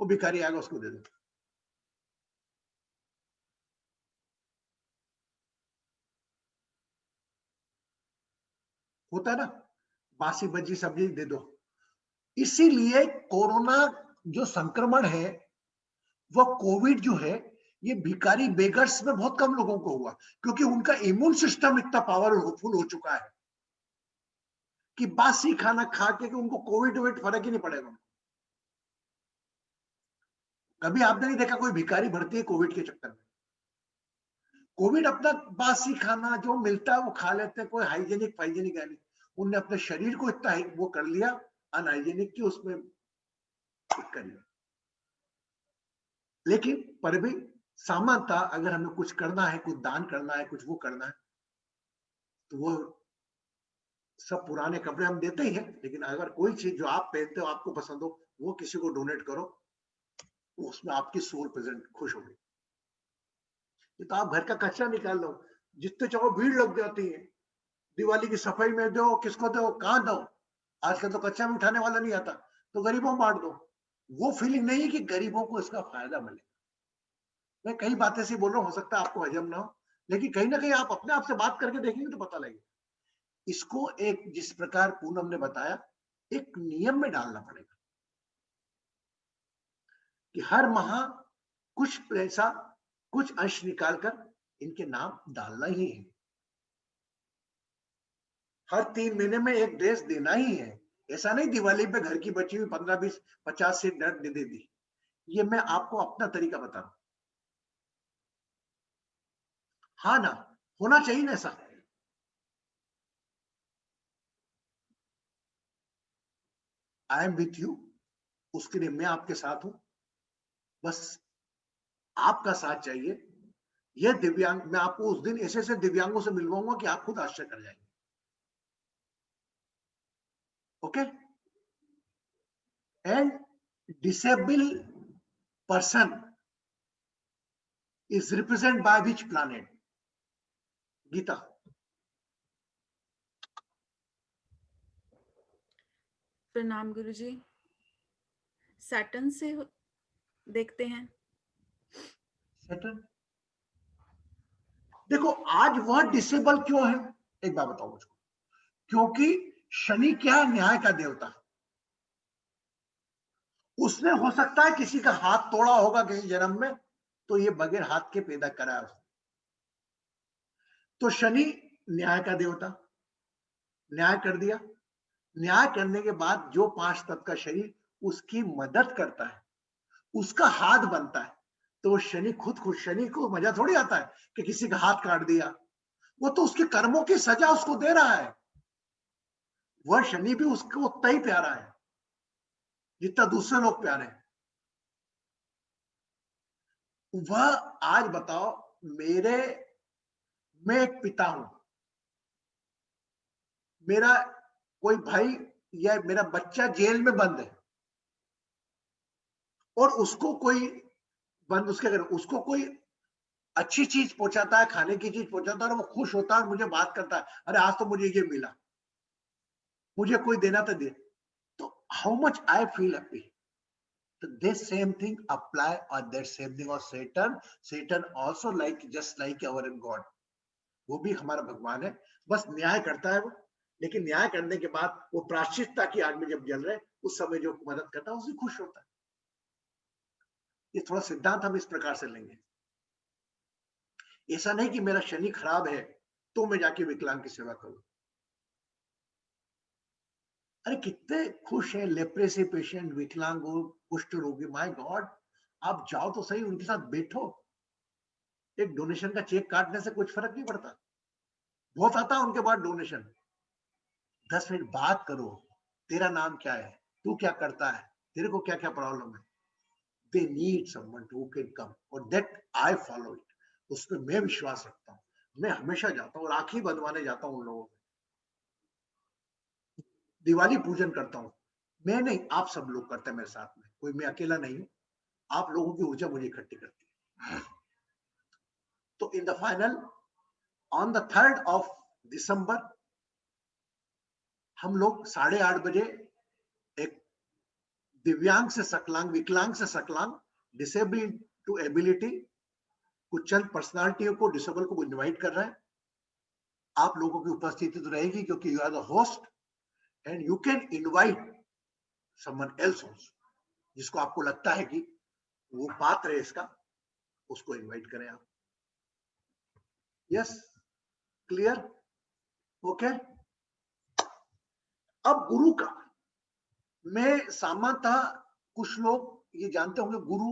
वो भिखारी आएगा उसको दे दो। होता है ना, बासी बची सब्जी दे दो। इसीलिए कोरोना जो संक्रमण है, वह कोविड जो है, ये भिखारी बेगर्स में बहुत कम लोगों को हुआ, क्योंकि उनका इम्यून सिस्टम इतना पावरफुल हो चुका है कि बासी खाना खा के उनको कोविड फर्क ही नहीं पड़ेगा। कभी आपने नहीं देखा कोई भिखारी भर्ती है कोविड के चक्कर में? कोविड अपना बासी खाना जो मिलता है वो खा लेते हैं, कोई हाइजेनिक फाइजेनिक है नहीं। उनने अपने शरीर को इतना वो कर लिया अनहाइजेनिक की, उसमें कर लिया। लेकिन पर भी सामान्यता अगर हमें कुछ करना है, कुछ दान करना है, कुछ वो करना है, तो वो सब पुराने कपड़े हम देते ही हैं, लेकिन अगर कोई चीज जो आप पहनते हो, आपको पसंद हो, वो किसी को डोनेट करो, उसमें आपकी सोल प्रेजेंट खुश होगी। ये तो आप घर का कचरा निकाल लो, जितने चाहो भीड़ लग जाती है, दिवाली की सफाई में दो, किसको दो, कहां दो। आजकल तो कचरा में उठाने वाला नहीं आता, तो गरीबों बांट दो। वो फीलिंग नहीं है कि गरीबों को इसका फायदा मिले। मैं कई बातें से बोल रहा हूं, हो सकता है आपको हजम ना हो, लेकिन कहीं ना कहीं आप अपने आप से बात करके देखेंगे तो पता लगेगा। इसको एक, जिस प्रकार पूनम ने बताया, एक नियम में डालना पड़ेगा कि हर माह कुछ पैसा, कुछ अंश निकालकर इनके नाम डालना ही है। हर 3 महीने में एक ड्रेस देना ही है। ऐसा नहीं दिवाली पे घर की बची हुई 15 20 50 से दे दी। ये मैं आपको अपना तरीका बता रहा हूं। हाँ ना, होना चाहिए ना ऐसा। आई एम विथ यू, उसके लिए मैं आपके साथ हूं। बस आपका साथ चाहिए। ये दिव्यांग, मैं आपको उस दिन ऐसे ऐसे दिव्यांगों से मिलवाऊंगा कि आप खुद आश्चर्य कर जाएंगे। Okay? And disable person is represented by which planet? Geeta. प्रणाम गुरुजी। सैटर्न से देखते हैं। सैटर्न। देखो आज वह डिसेबल क्यों है, एक बात बताओ मुझको। क्योंकि शनि क्या है? न्याय का देवता। उसने हो सकता है किसी का हाथ तोड़ा होगा किसी जन्म में, तो ये बगैर हाथ के पैदा करा है उसने। तो शनि न्याय का देवता, न्याय कर दिया। न्याय करने के बाद जो 5 तत्व का शरीर उसकी मदद करता है, उसका हाथ बनता है, तो शनि खुद शनि को मजा थोड़ी आता है कि किसी का हाथ काट दिया। वो तो उसके कर्मों की सजा उसको दे रहा है। वह शनि भी उसको उतना ही प्यारा है जितना दूसरे लोग प्यारे हैं। वह आज बताओ, मैं एक पिता हूं, मेरा कोई भाई या मेरा बच्चा जेल में बंद है, और उसको कोई उसको कोई अच्छी चीज पहुंचाता है, खाने की चीज पहुंचाता है, और वो खुश होता है और मुझे बात करता है, अरे आज तो मुझे ये मिला, मुझे कोई देना तो दे। तो how much I feel happy. तो दिस सेम थिंग अप्लाई और that same thing of Saturn also just like our god. वो भी हमारा भगवान है, बस न्याय करता है वो। लेकिन न्याय करने के बाद वो प्रायश्चित्ता की आग में जब जल रहे उस समय जो मदद करता है उससे खुश होता है। ये थोड़ा सिद्धांत हम इस प्रकार से लेंगे। ऐसा नहीं कि मेरा शनि खराब है तो मैं जाके विकलांग की सेवा करूं। अरे कितने खुश है लेप्रेसी पेशेंट, विकलांग हो, कुष्ठ रोगी, माय गॉड, आप जाओ तो सही, उनके साथ बैठो। एक डोनेशन का चेक काटने से कुछ फर्क नहीं पड़ता, बहुत आता है उनके बाद डोनेशन। 10 मिनट बात करो, तेरा नाम क्या है, तू क्या करता है, तेरे को क्या क्या प्रॉब्लम है। They need someone who can come, और दैट आई फॉलो इट। उसमें मैं विश्वास रखता हूँ। मैं हमेशा जाता हूँ और आंखें बंधवाने जाता हूँ उन लोगों को। दिवाली पूजन करता हूँ मैं नहीं, आप सब लोग करते हैं मेरे साथ में, कोई मैं अकेला नहीं हूँ। आप लोगों की ऊर्जा मुझे इकट्ठी करती है। तो in the final on the 3rd of December हम लोग 8:30 बजे एक दिव्यांग से सकलांग, विकलांग से सकलांग, डिसेबल टू एबिलिटी, कुछ चंद पर्सनालिटियों को, डिसेबल को इनवाइट कर रहे हैं। आप लोगों की उपस्थिति तो रहेगी क्योंकि you are the host, and you can invite someone else also, जिसको आपको लगता है कि वो पात्र है इसका, उसको इनवाइट करें आप। Yes, clear, okay. अब गुरु का, मैं सामान्यतः कुछ लोग ये जानते होंगे गुरु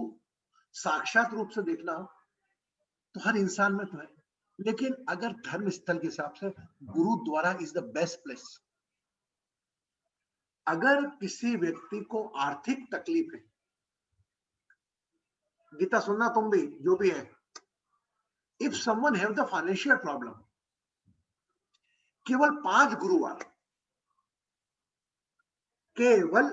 साक्षात रूप से देखना हो तो हर इंसान में तो है, लेकिन अगर धर्म स्थल के हिसाब से गुरु द्वारा इज द बेस्ट प्लेस। अगर किसी व्यक्ति को आर्थिक तकलीफ है, गीता सुनना तुम भी जो भी है, if someone have the financial problem, केवल 5 गुरुवार, केवल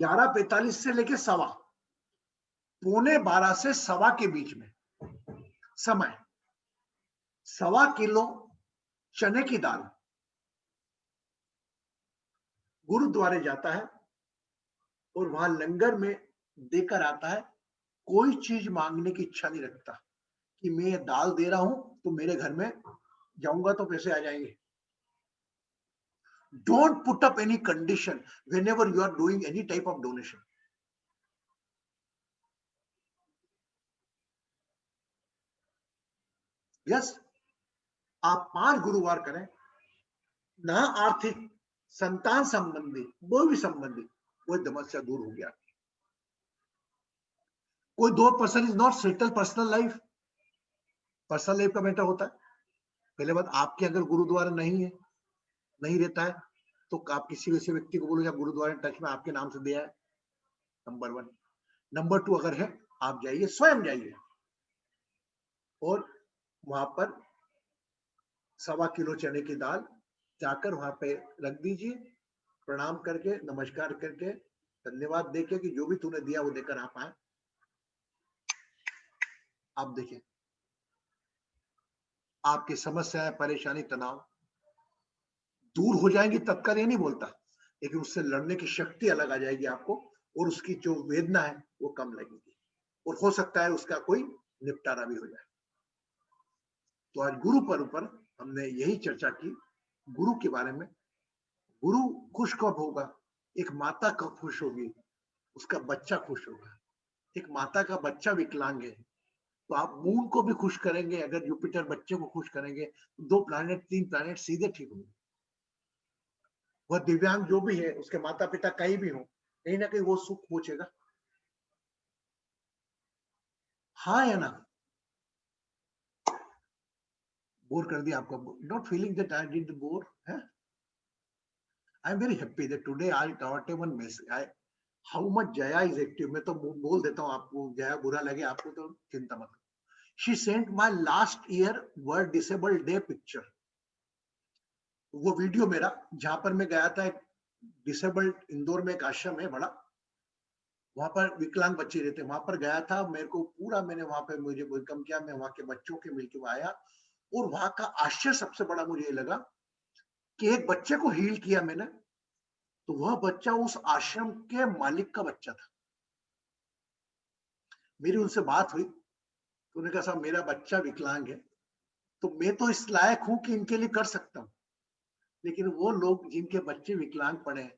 11:45 से लेके 11:15 से 12 के बीच में समय, 1.25 किलो चने की दाल गुरुद्वारे जाता है और वहां लंगर में देकर आता है। कोई चीज मांगने की इच्छा नहीं रखता कि मैं ये दाल दे रहा हूं तो मेरे घर में जाऊंगा तो पैसे आ जाएंगे। Don't put up any condition whenever you are doing any type of donation. Yes, आप 5 गुरुवार करें, ना आर्थिक, संतान संबंधी, वो भी संबंधी, वो समस्या दूर हो गया। कोई 2% is not settle personal life, personal life का मैटर होता है। पहले बात, आपके अगर गुरुद्वारा नहीं है, नहीं रहता है, तो आप किसी वैसे व्यक्ति को बोलो या गुरुद्वारे टच में आपके नाम से दिया है, नंबर 1। नंबर 2 अगर है, आप जाइए, स्वयं जाइए और वहां पर 1.25 किलो चने की दाल जाकर वहां पे रख दीजिए, प्रणाम करके, नमस्कार करके, धन्यवाद देके कि जो भी तूने दिया वो देकर आप आए। आप देखिए, आपकी समस्याएं, परेशानी, तनाव दूर हो जाएंगी तत्काल, ये नहीं बोलता, लेकिन उससे लड़ने की शक्ति अलग आ जाएगी आपको, और उसकी जो वेदना है वो कम लगेगी, और हो सकता है उसका कोई निपटारा भी हो जाए। तो आज गुरु पर्व पर हमने यही चर्चा की, गुरु के बारे में। गुरु खुश कब होगा? एक माता कब खुश होगी? उसका बच्चा खुश होगा। एक माता का बच्चा विकलांग है, तो आप मून को भी खुश करेंगे, अगर जुपिटर बच्चे को खुश करेंगे, 2 प्लैनेट 3 प्लैनेट सीधे ठीक होंगे। वह दिव्यांग जो भी है, उसके माता पिता कहीं भी हो, कहीं ना कहीं वो सुख पहुंचेगा। हाँ या ना? बोर कर दिया आपको? Not feeling that I did bore है? I am very happy that today I got a one message, I how much Jaya is active. मैं तो बोल देता हूँ आपको, जया बुरा लगे आपको तो चिंता मत। She sent my last year world disabled day picture, वो वीडियो मेरा, जहां पर मैं गया था, एक डिसेबल्ड, इंदौर में एक आश्रम है बड़ा, वहां पर विकलांग बच्चे रहते, वहां पर गया था। मेरे को पूरा, मैंने वहां पे, मुझे वेलकम किया, मैं वहां के बच्चों के मिलकर आया, और वहां का आश्चर्य सबसे बड़ा मुझे ये लगा कि एक बच्चे को हील किया मैंने, तो वह बच्चा उस आश्रम के मालिक का बच्चा था। मेरी उनसे बात हुई तो उन्होंने कहा, साहब मेरा बच्चा विकलांग है, तो मैं तो इस लायक हूं कि इनके लिए कर सकता हूं, लेकिन वो लोग जिनके बच्चे विकलांग पड़े हैं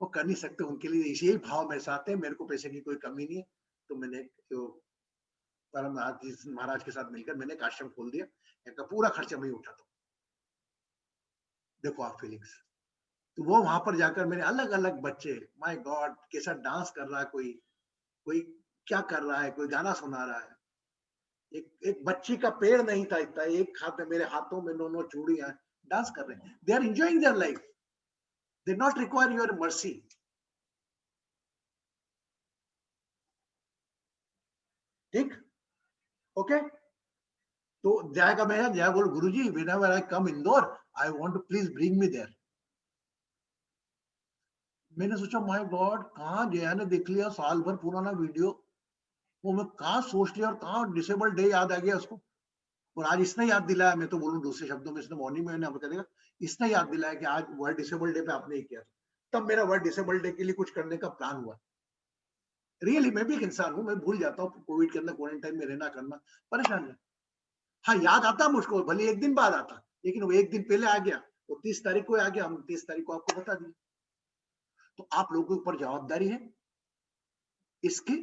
वो कर नहीं सकते, उनके लिए यही भाव मेरे साथ है, मेरे को पैसे की कोई कमी नहीं है। तो मैंने जो परम महाराज के साथ मिलकर मैंने एक आश्रम खोल दिया, इनका पूरा खर्चा मैं ही उठाता हूँ। देखो आप फीलिंग्स। तो वो वहां पर जाकर मैंने अलग अलग बच्चे, माय गॉड, कैसा डांस कर रहा है, कोई कोई क्या कर रहा है, कोई गाना सुना रहा है। एक बच्ची का पैर नहीं था इतना, एक हाथ में, मेरे हाथों में 9 चूड़ियां, डांस कर रहे हैं। They are enjoying their life, they not require your mercy. ठीक, ओके। तो जय का मैं जय बोल, गुरुजी whenever I come Indore, I want to please bring me there। मैंने सोचा माय गॉड, कहाँ जया ने देख लिया साल भर पुराना वीडियो, वो मैं कहाँ सोच लिया, और कहाँ डिसेबल डे याद आ गया उसको, और आज इसने याद दिलाया। मैं तो बोलूं दूसरे शब्दों में, इसने मॉर्निंग में आपको कह देगा, इसने याद दिलाया कि आज वर्ल्ड डिसेबल डे पे आपने ही किया, तब मेरा वर्ल्ड डिसेबल डे के लिए कुछ करने का प्लान हुआ। रियली मैं भी एक इंसान हूँ, मैं भूल जाता हूँ, कोविड के अंदर क्वारंटाइन में रहना करना परेशान है। हाँ, याद आता मुझको, भले एक दिन बाद आता, लेकिन वो एक दिन पहले आ गया, वो 30 तारीख को आ गया, हम 30 तारीख को आपको बता दिया। तो आप लोगों के ऊपर जवाबदारी है इसकी,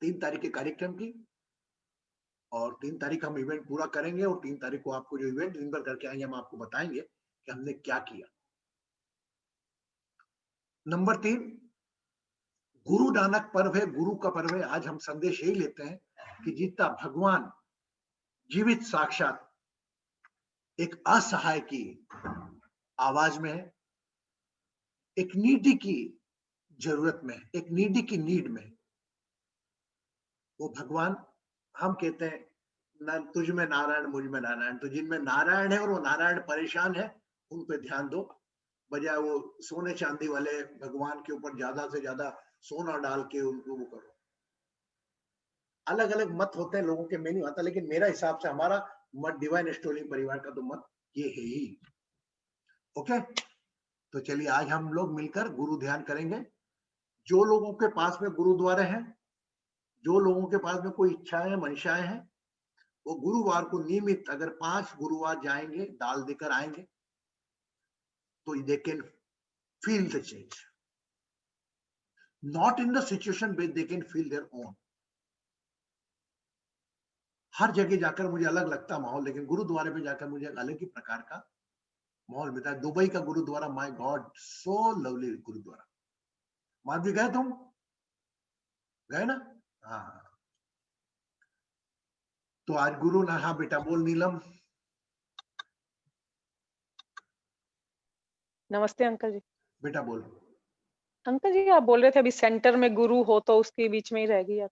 3 तारीख के कार्यक्रम की, और 3 तारीख हम इवेंट पूरा करेंगे, और 3 तारीख को आपको जो इवेंट दिन भर करके आएंगे, हम आपको बताएंगे कि हमने क्या किया। नंबर 3, गुरु नानक पर्व है, गुरु का पर्व है। आज हम संदेश यही लेते हैं कि जितना भगवान जीवित साक्षात एक असहाय की आवाज में है, एक नीडी की जरूरत में, एक नीडी की नीड में, वो भगवान, हम कहते हैं न तुझ में नारायण मुझ में नारायण, तो जिनमें नारायण है और वो नारायण परेशान है, उन पे ध्यान दो, बजाय वो सोने चांदी वाले भगवान के ऊपर ज्यादा से ज्यादा सोना डाल के उनको वो करो। अलग अलग मत होते हैं लोगों के, मैं नहीं आता, लेकिन मेरा हिसाब से हमारा मत, डिवाइन स्टोरी परिवार का तो मत ये है ही। ओके, तो चलिए आज हम लोग मिलकर गुरु ध्यान करेंगे। जो लोगों के पास में गुरुद्वारे हैं, जो लोगों के पास में कोई इच्छाएं मंशाएं हैं, वो गुरुवार को नियमित अगर 5 गुरुवार जाएंगे, दाल देकर आएंगे, तो they can feel the change, not in the situation but they can feel their own. हर जगह जाकर मुझे अलग लगता माहौल, लेकिन गुरुद्वारे पे जाकर मुझे अलग ही प्रकार का माहौल मिलता है। दुबई का gurdwara, my god, so lovely gurdwara. Madhavi गए तुम? गए ना? हाँ। तो आज गुरु ना, हाँ बेटा बोल नीलम। नमस्ते अंकल जी। बेटा बोल। अंकल जी आप बोल रहे थे अभी सेंटर में गुरु हो तो उसके बीच में ही रह गई आप।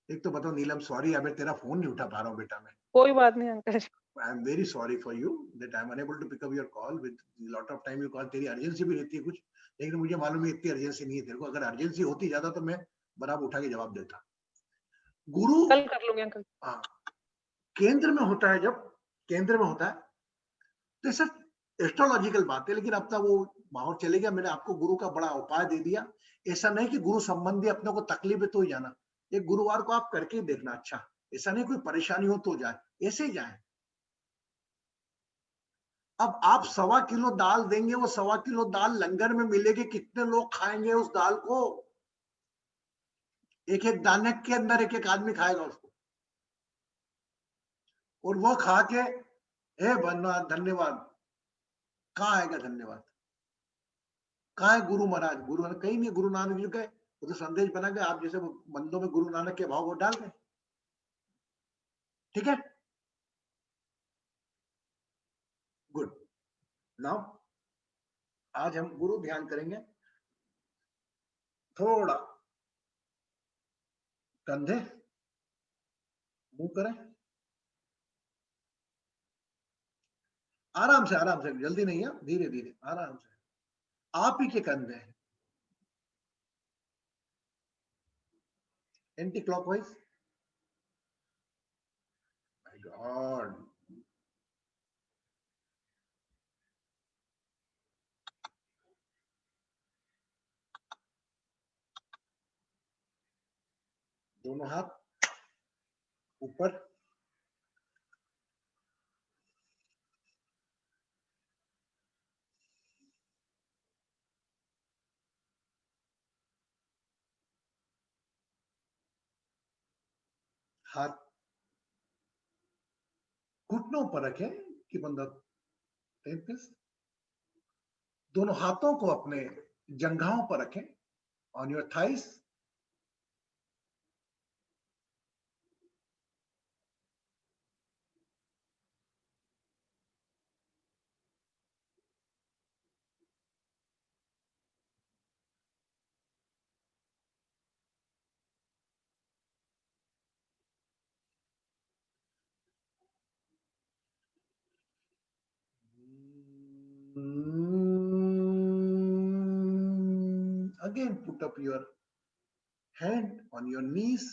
एक तो बताओ नीलम, सॉरी अबे तेरा फोन नहीं उठा पा रहा हूँ बेटा मैं। कोई बात नहीं uncle ji. I am very sorry for you that I am unable to pick up your call with lot of time you call। तेरी अर्जेंसी भी रहती है कुछ, लेकिन मुझे मालूम है इतनी अर्जेंसी नहीं है तेरे को। अगर अर्जेंसी होती ज्यादा तो मैं बराबर उठा के जवाब देता। गुरु कल कर लूंगी अंकल। हाँ, केंद्र में होता है, जब केंद्र में होता है तो सिर्फ एस्ट्रोलॉजिकल बात है, लेकिन अपना वो माहौल चले गया। मैंने आपको गुरु का बड़ा उपाय दे दिया। ऐसा नहीं कि गुरु संबंधी अपने को तकलीफ है तो ही जाना, एक गुरुवार को आप करके ही देखना। अच्छा, ऐसा नहीं कोई परेशानी हो तो जाए, ऐसे ही जाए। अब आप 1.25 किलो दाल देंगे, वो 1.25 किलो दाल लंगर में मिलेगी, कितने लोग खाएंगे उस दाल को? एक एक दाने के अंदर एक एक आदमी खाएगा उसको, और वो खा के हे धन्यवाद धन्यवाद, कहाँ आएगा धन्यवाद? कहाँ है गुरु महाराज? गुरु महाराज कहीं नहीं। गुरु नानक जी गए, वो तो संदेश बना गए, आप जैसे बंदों में गुरु नानक के भाव वो डाल गए। ठीक है, गुड। नाउ आज हम गुरु ध्यान करेंगे। थोड़ा कंधे मुंह करें, आराम से, जल्दी नहीं है, धीरे धीरे आराम से। आप ही के कंधे एंटी क्लॉकवाइज। माय गॉड, दोनों हाथ ऊपर, हाथ घुटनों पर रखें कि बंदा 33। दोनों हाथों को अपने जंघाओं पर रखें, on your thighs. Again, put up your hand on your knees,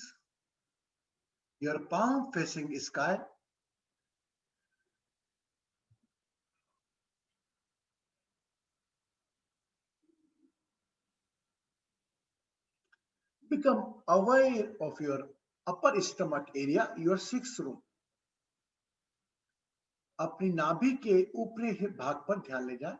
your palm facing sky. Become aware of your upper stomach area, your sixth room. अपनी नाभि के ऊपरी भाग पर ध्यान ले जाए।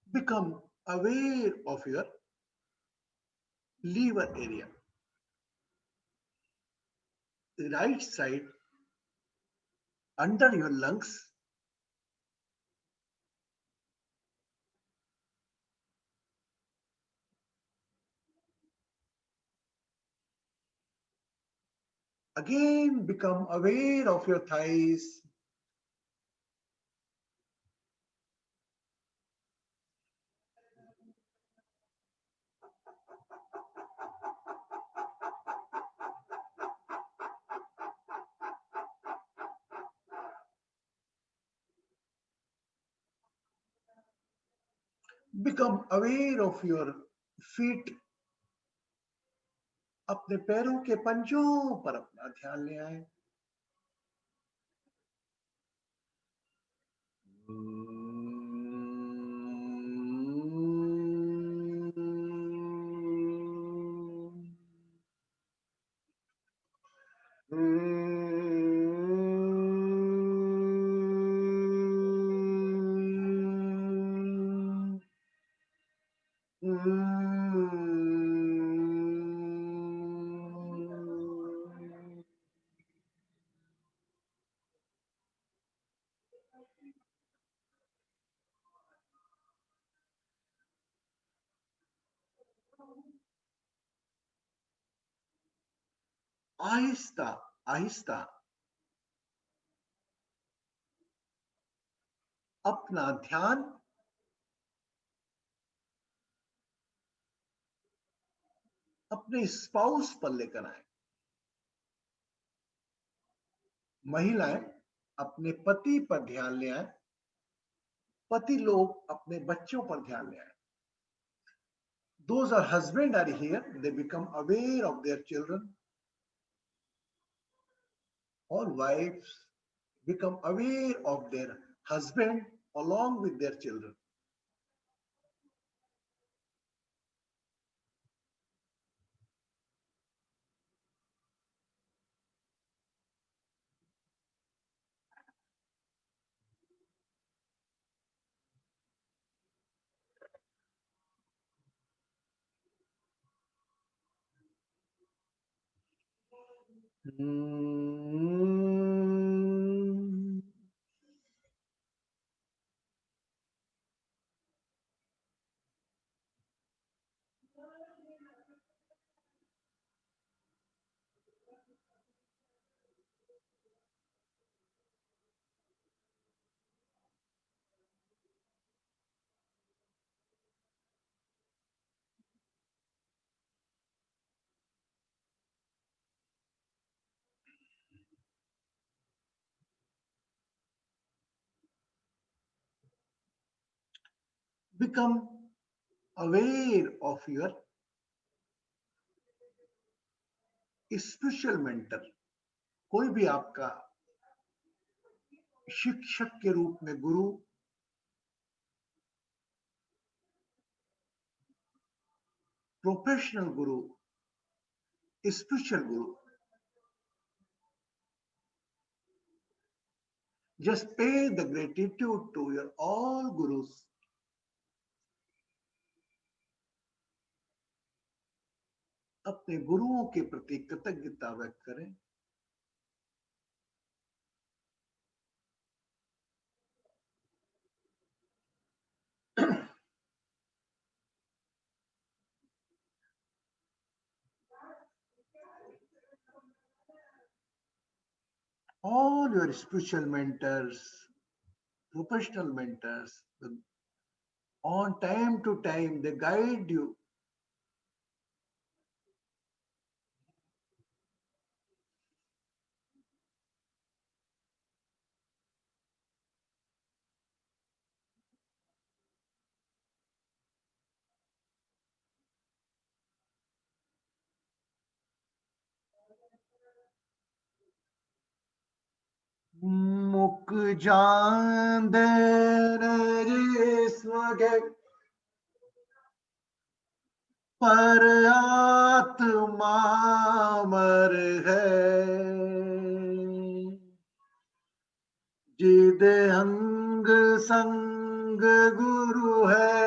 Become aware of your liver area, the right side under your lungs. Again, become aware of your thighs. Become aware of your feet. अपने पैरों के पंजों पर अपना ध्यान ले आए। आहिस्ता आहिस्ता अपना ध्यान अपने स्पाउस पर लेकर आए। महिलाएं अपने पति पर ध्यान ले आए, पति लोग अपने बच्चों पर ध्यान ले आए। Those are husband are here, they become aware of their children. All wives become aware of their husband along with their children. Become aware of your spiritual mentor. कोई भी आपका शिक्षक के रूप में गुरु, professional Guru, spiritual Guru, just pay the gratitude to your all gurus. अपने गुरुओं के प्रति कृतज्ञता व्यक्त करें। All your spiritual mentors, professional mentors, on time to time, they guide you. मुक जांदन जिस्मगे पर आत्मा मर है, जिद अंग संग गुरु है,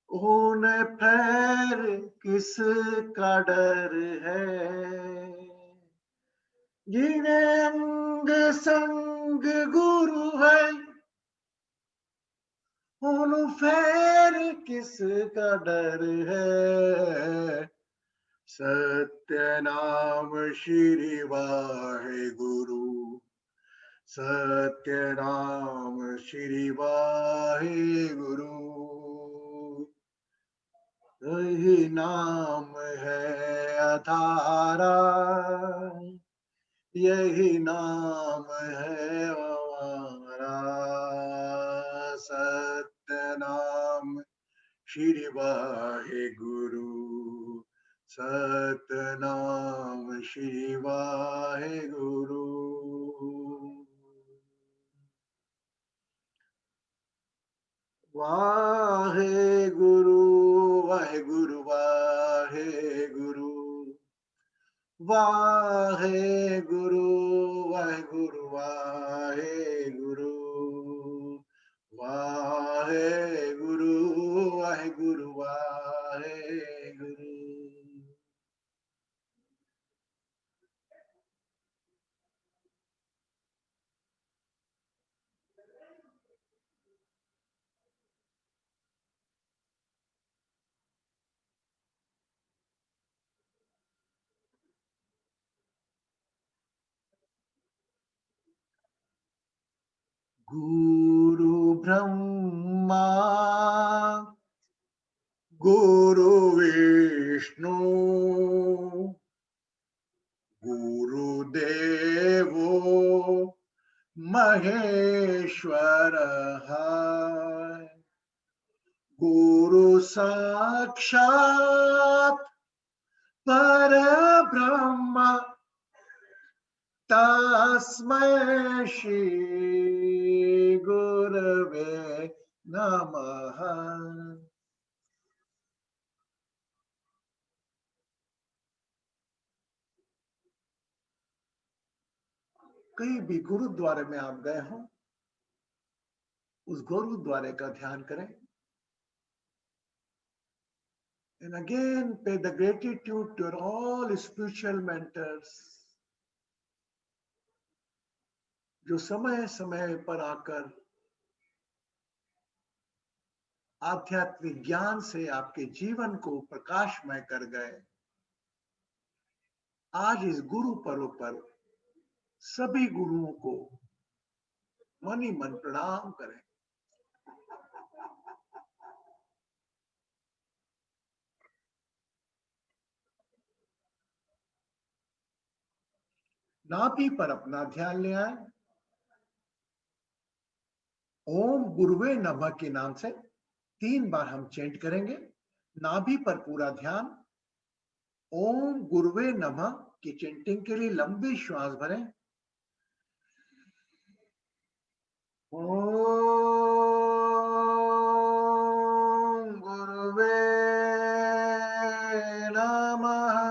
उन्हें फिर किसका डर है। जिन्हें अंग संग गुरु है, उन्हें फिर किसका डर है। सत्य नाम श्री वाहे गुरु, सत्य नाम श्री वाहे गुरु, यही नाम है अधारा, यही नाम है हमारा। सत्य नाम श्री वाहे गुरु, सत्य नाम श्री वाहे गुरु। वाहे गुरु वाहे गुरु वाहे गुरु वाहे गुरु वाहे गुरु वाहे गुरु वाहे गुरु वाहे गुरु वाहे गुरु। गुरु ब्रह्मा गुरु विष्णु गुरुदेवो महेश्वरः गुरु साक्षात् परब्रह्म तस्मै श्री गुरवे नमः। कहीं भी गुरुद्वारे में आप गए हो, उस गुरुद्वारे का ध्यान करें। And again pay the gratitude to all spiritual mentors जो समय समय पर आकर आध्यात्मिक ज्ञान से आपके जीवन को प्रकाशमय कर गए। आज इस गुरु पर्व पर सभी गुरुओं को मन ही मन प्रणाम करें। नाभि पर अपना ध्यान ले आए। ओम गुरुवे नमः के नाम से 3 बार हम चेंट करेंगे। नाभि पर पूरा ध्यान। ओम गुरुवे नमः की चेंटिंग के लिए लंबी श्वास भरें। ओम गुरुवे नमः।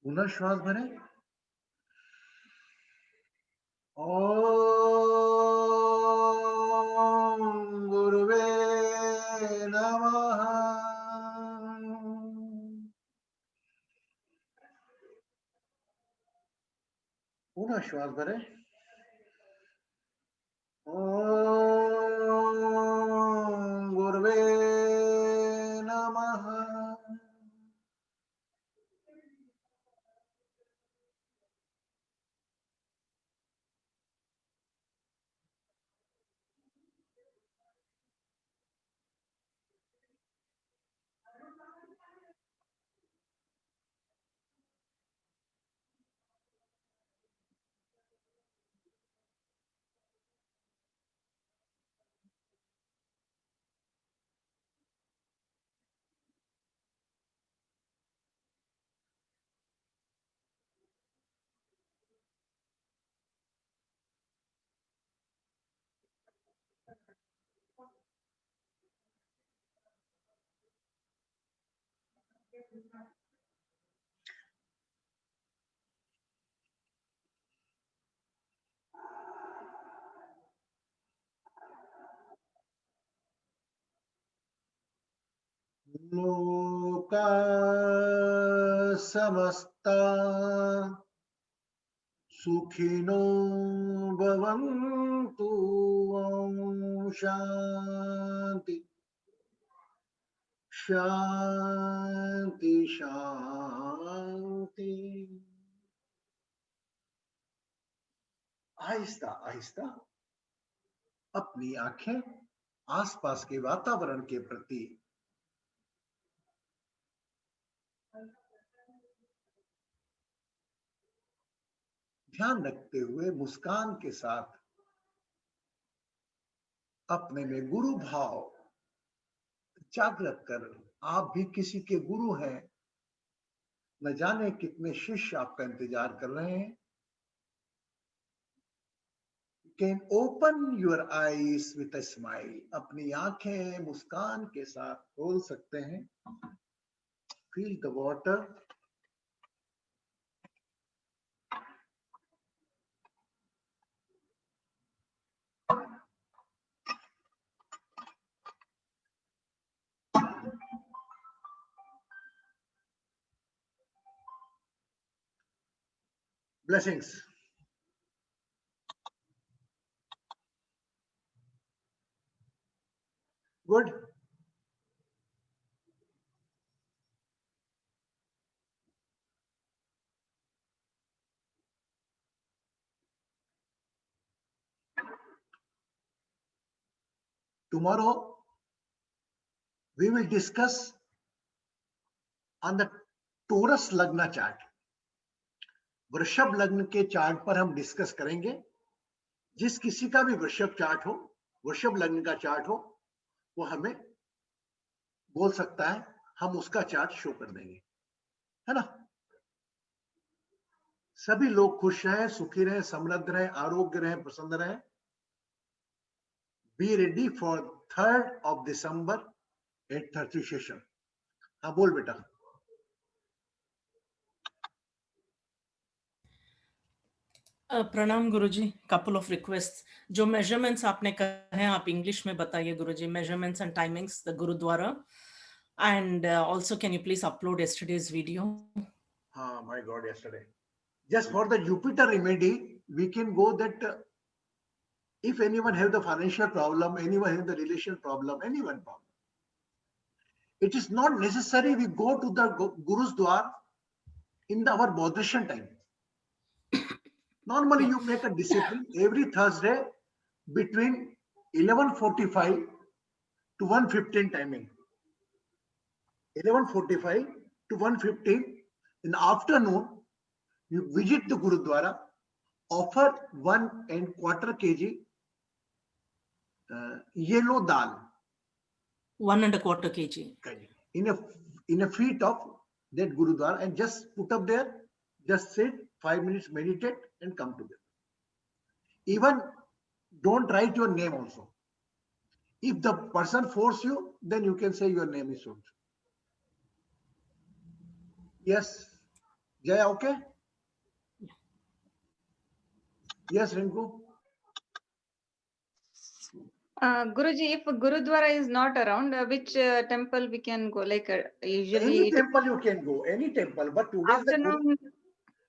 पुनः श्वास भरें। ओम गुरुवे नमः। पुनः श्वास भरें। ओम गुरुवे नमः। लोका समस्ता सुखिनो भवन्तु। ओम शांति शांति शांति। आहिस्ता आहिस्ता अपनी आंखें आसपास के वातावरण के प्रति ध्यान रखते हुए मुस्कान के साथ अपने में गुरु भाव जागृत कर, आप भी किसी के गुरु हैं। न जाने कितने शिष्य आपका इंतजार कर रहे हैं। can open your eyes with a smile. अपनी आंखें मुस्कान के साथ खोल सकते हैं. Feel the water. Blessings. Good. Tomorrow we will discuss on the Taurus Lagna chart. वृषभ लग्न के चार्ट पर हम डिस्कस करेंगे. जिस किसी का भी वृषभ चार्ट हो, वृषभ लग्न का चार्ट हो, वो हमें बोल सकता है, हम उसका चार्ट शो कर देंगे, है ना. सभी लोग खुश रहें, सुखी रहें, समृद्ध रहें, आरोग्य रहें, प्रसन्न रहें. Be ready for 3rd of December 8:30 session. हाँ बोल बेटा. प्रणाम गुरुजी. Couple of requests. जो मेजरमेंट्स आपने कहे हैं आप इंग्लिश में बताइए Guruji. Measurements and timings the gurudwara, and also can you please upload yesterday's video? हाँ, my God, yesterday. Just for the Jupiter remedy, we can go that if anyone have the financial problem, anyone have the relation problem, anyone problem, it is not necessary we go to the Guru's Dwar in our Bodhishan time. Normally, you make a discipline every Thursday between 11:45 to 1:15 timing. 11:45 to 1:15 in the afternoon, you visit the Gurudwara, offer 1¼ kg yellow dal. 1¼ kg. In a feet of that Gurudwara, and just put up there, just sit 5 minutes, meditate, and come together. Even don't write your name also. If the person force you, then you can say your name is so. Yes, Jaya, okay? Yes, Rinku. Guruji, if Gurudwara is not around, which temple we can go? Like usually Any temple you can go, any temple. But today afternoon,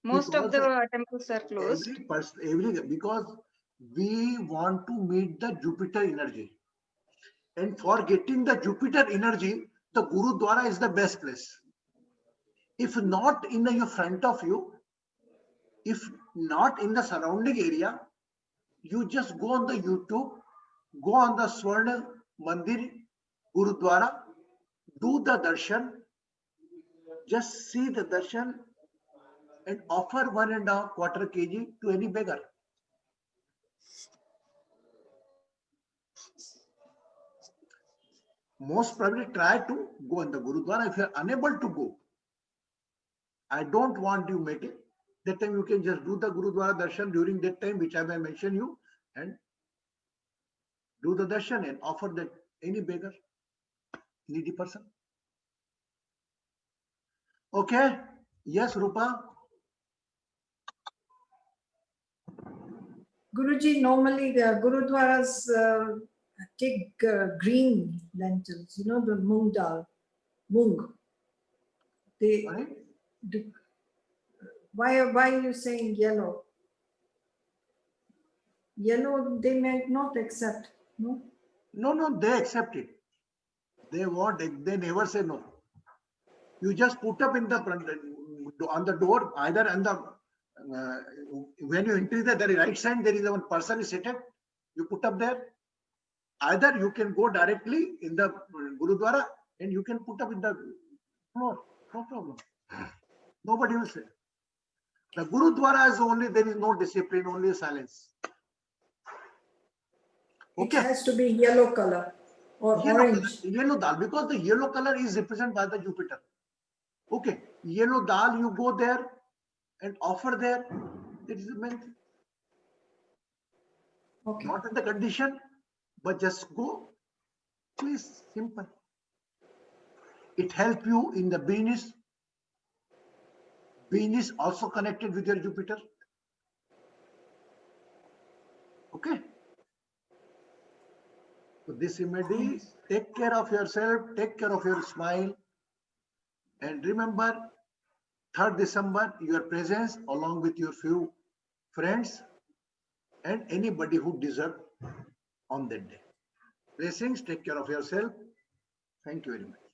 most of the temples are closed. Because we want to meet the Jupiter energy, and for getting the Jupiter energy, the Gurudwara is the best place. If not in the front of you, if not in the surrounding area, you just go on the YouTube, go on the Swarna Mandir Gurudwara, do the darshan, just see the darshan, and offer 1¼ kg to any beggar. Most probably try to go in the Gurudwara. If you are unable to go, I don't want you make it. That time you can just do the Gurudwara darshan during that time, which I may mention you, and do the darshan and offer that any beggar, needy person. Okay? Yes, Rupa? Guruji, normally the Gurudwaras take green lentils, you know, the moong dal, moong. They, why are you saying yellow? Yellow, they might not accept, no? No, they accept it. They want it. They never say no. You just put up in the on the door, either on the when you enter the right side, there is one person is seated. You put up there. Either you can go directly in the Gurudwara and you can put up in the floor. No problem. Nobody will say. The Gurudwara is only, there is no discipline, only silence. Okay. It has to be yellow color or orange. Yellow dal, because the yellow color is represented by the Jupiter. Okay. Yellow dal, you go there and offer there. It is the main thing. Okay. Not in the condition, but just go. Please, simple. It helps you in the Venus. Venus also connected with your Jupiter. Okay. So this remedy, take care of yourself, take care of your smile. And remember, 3rd December, your presence along with your few friends and anybody who deserve on that day. Blessings, take care of yourself. Thank you very much.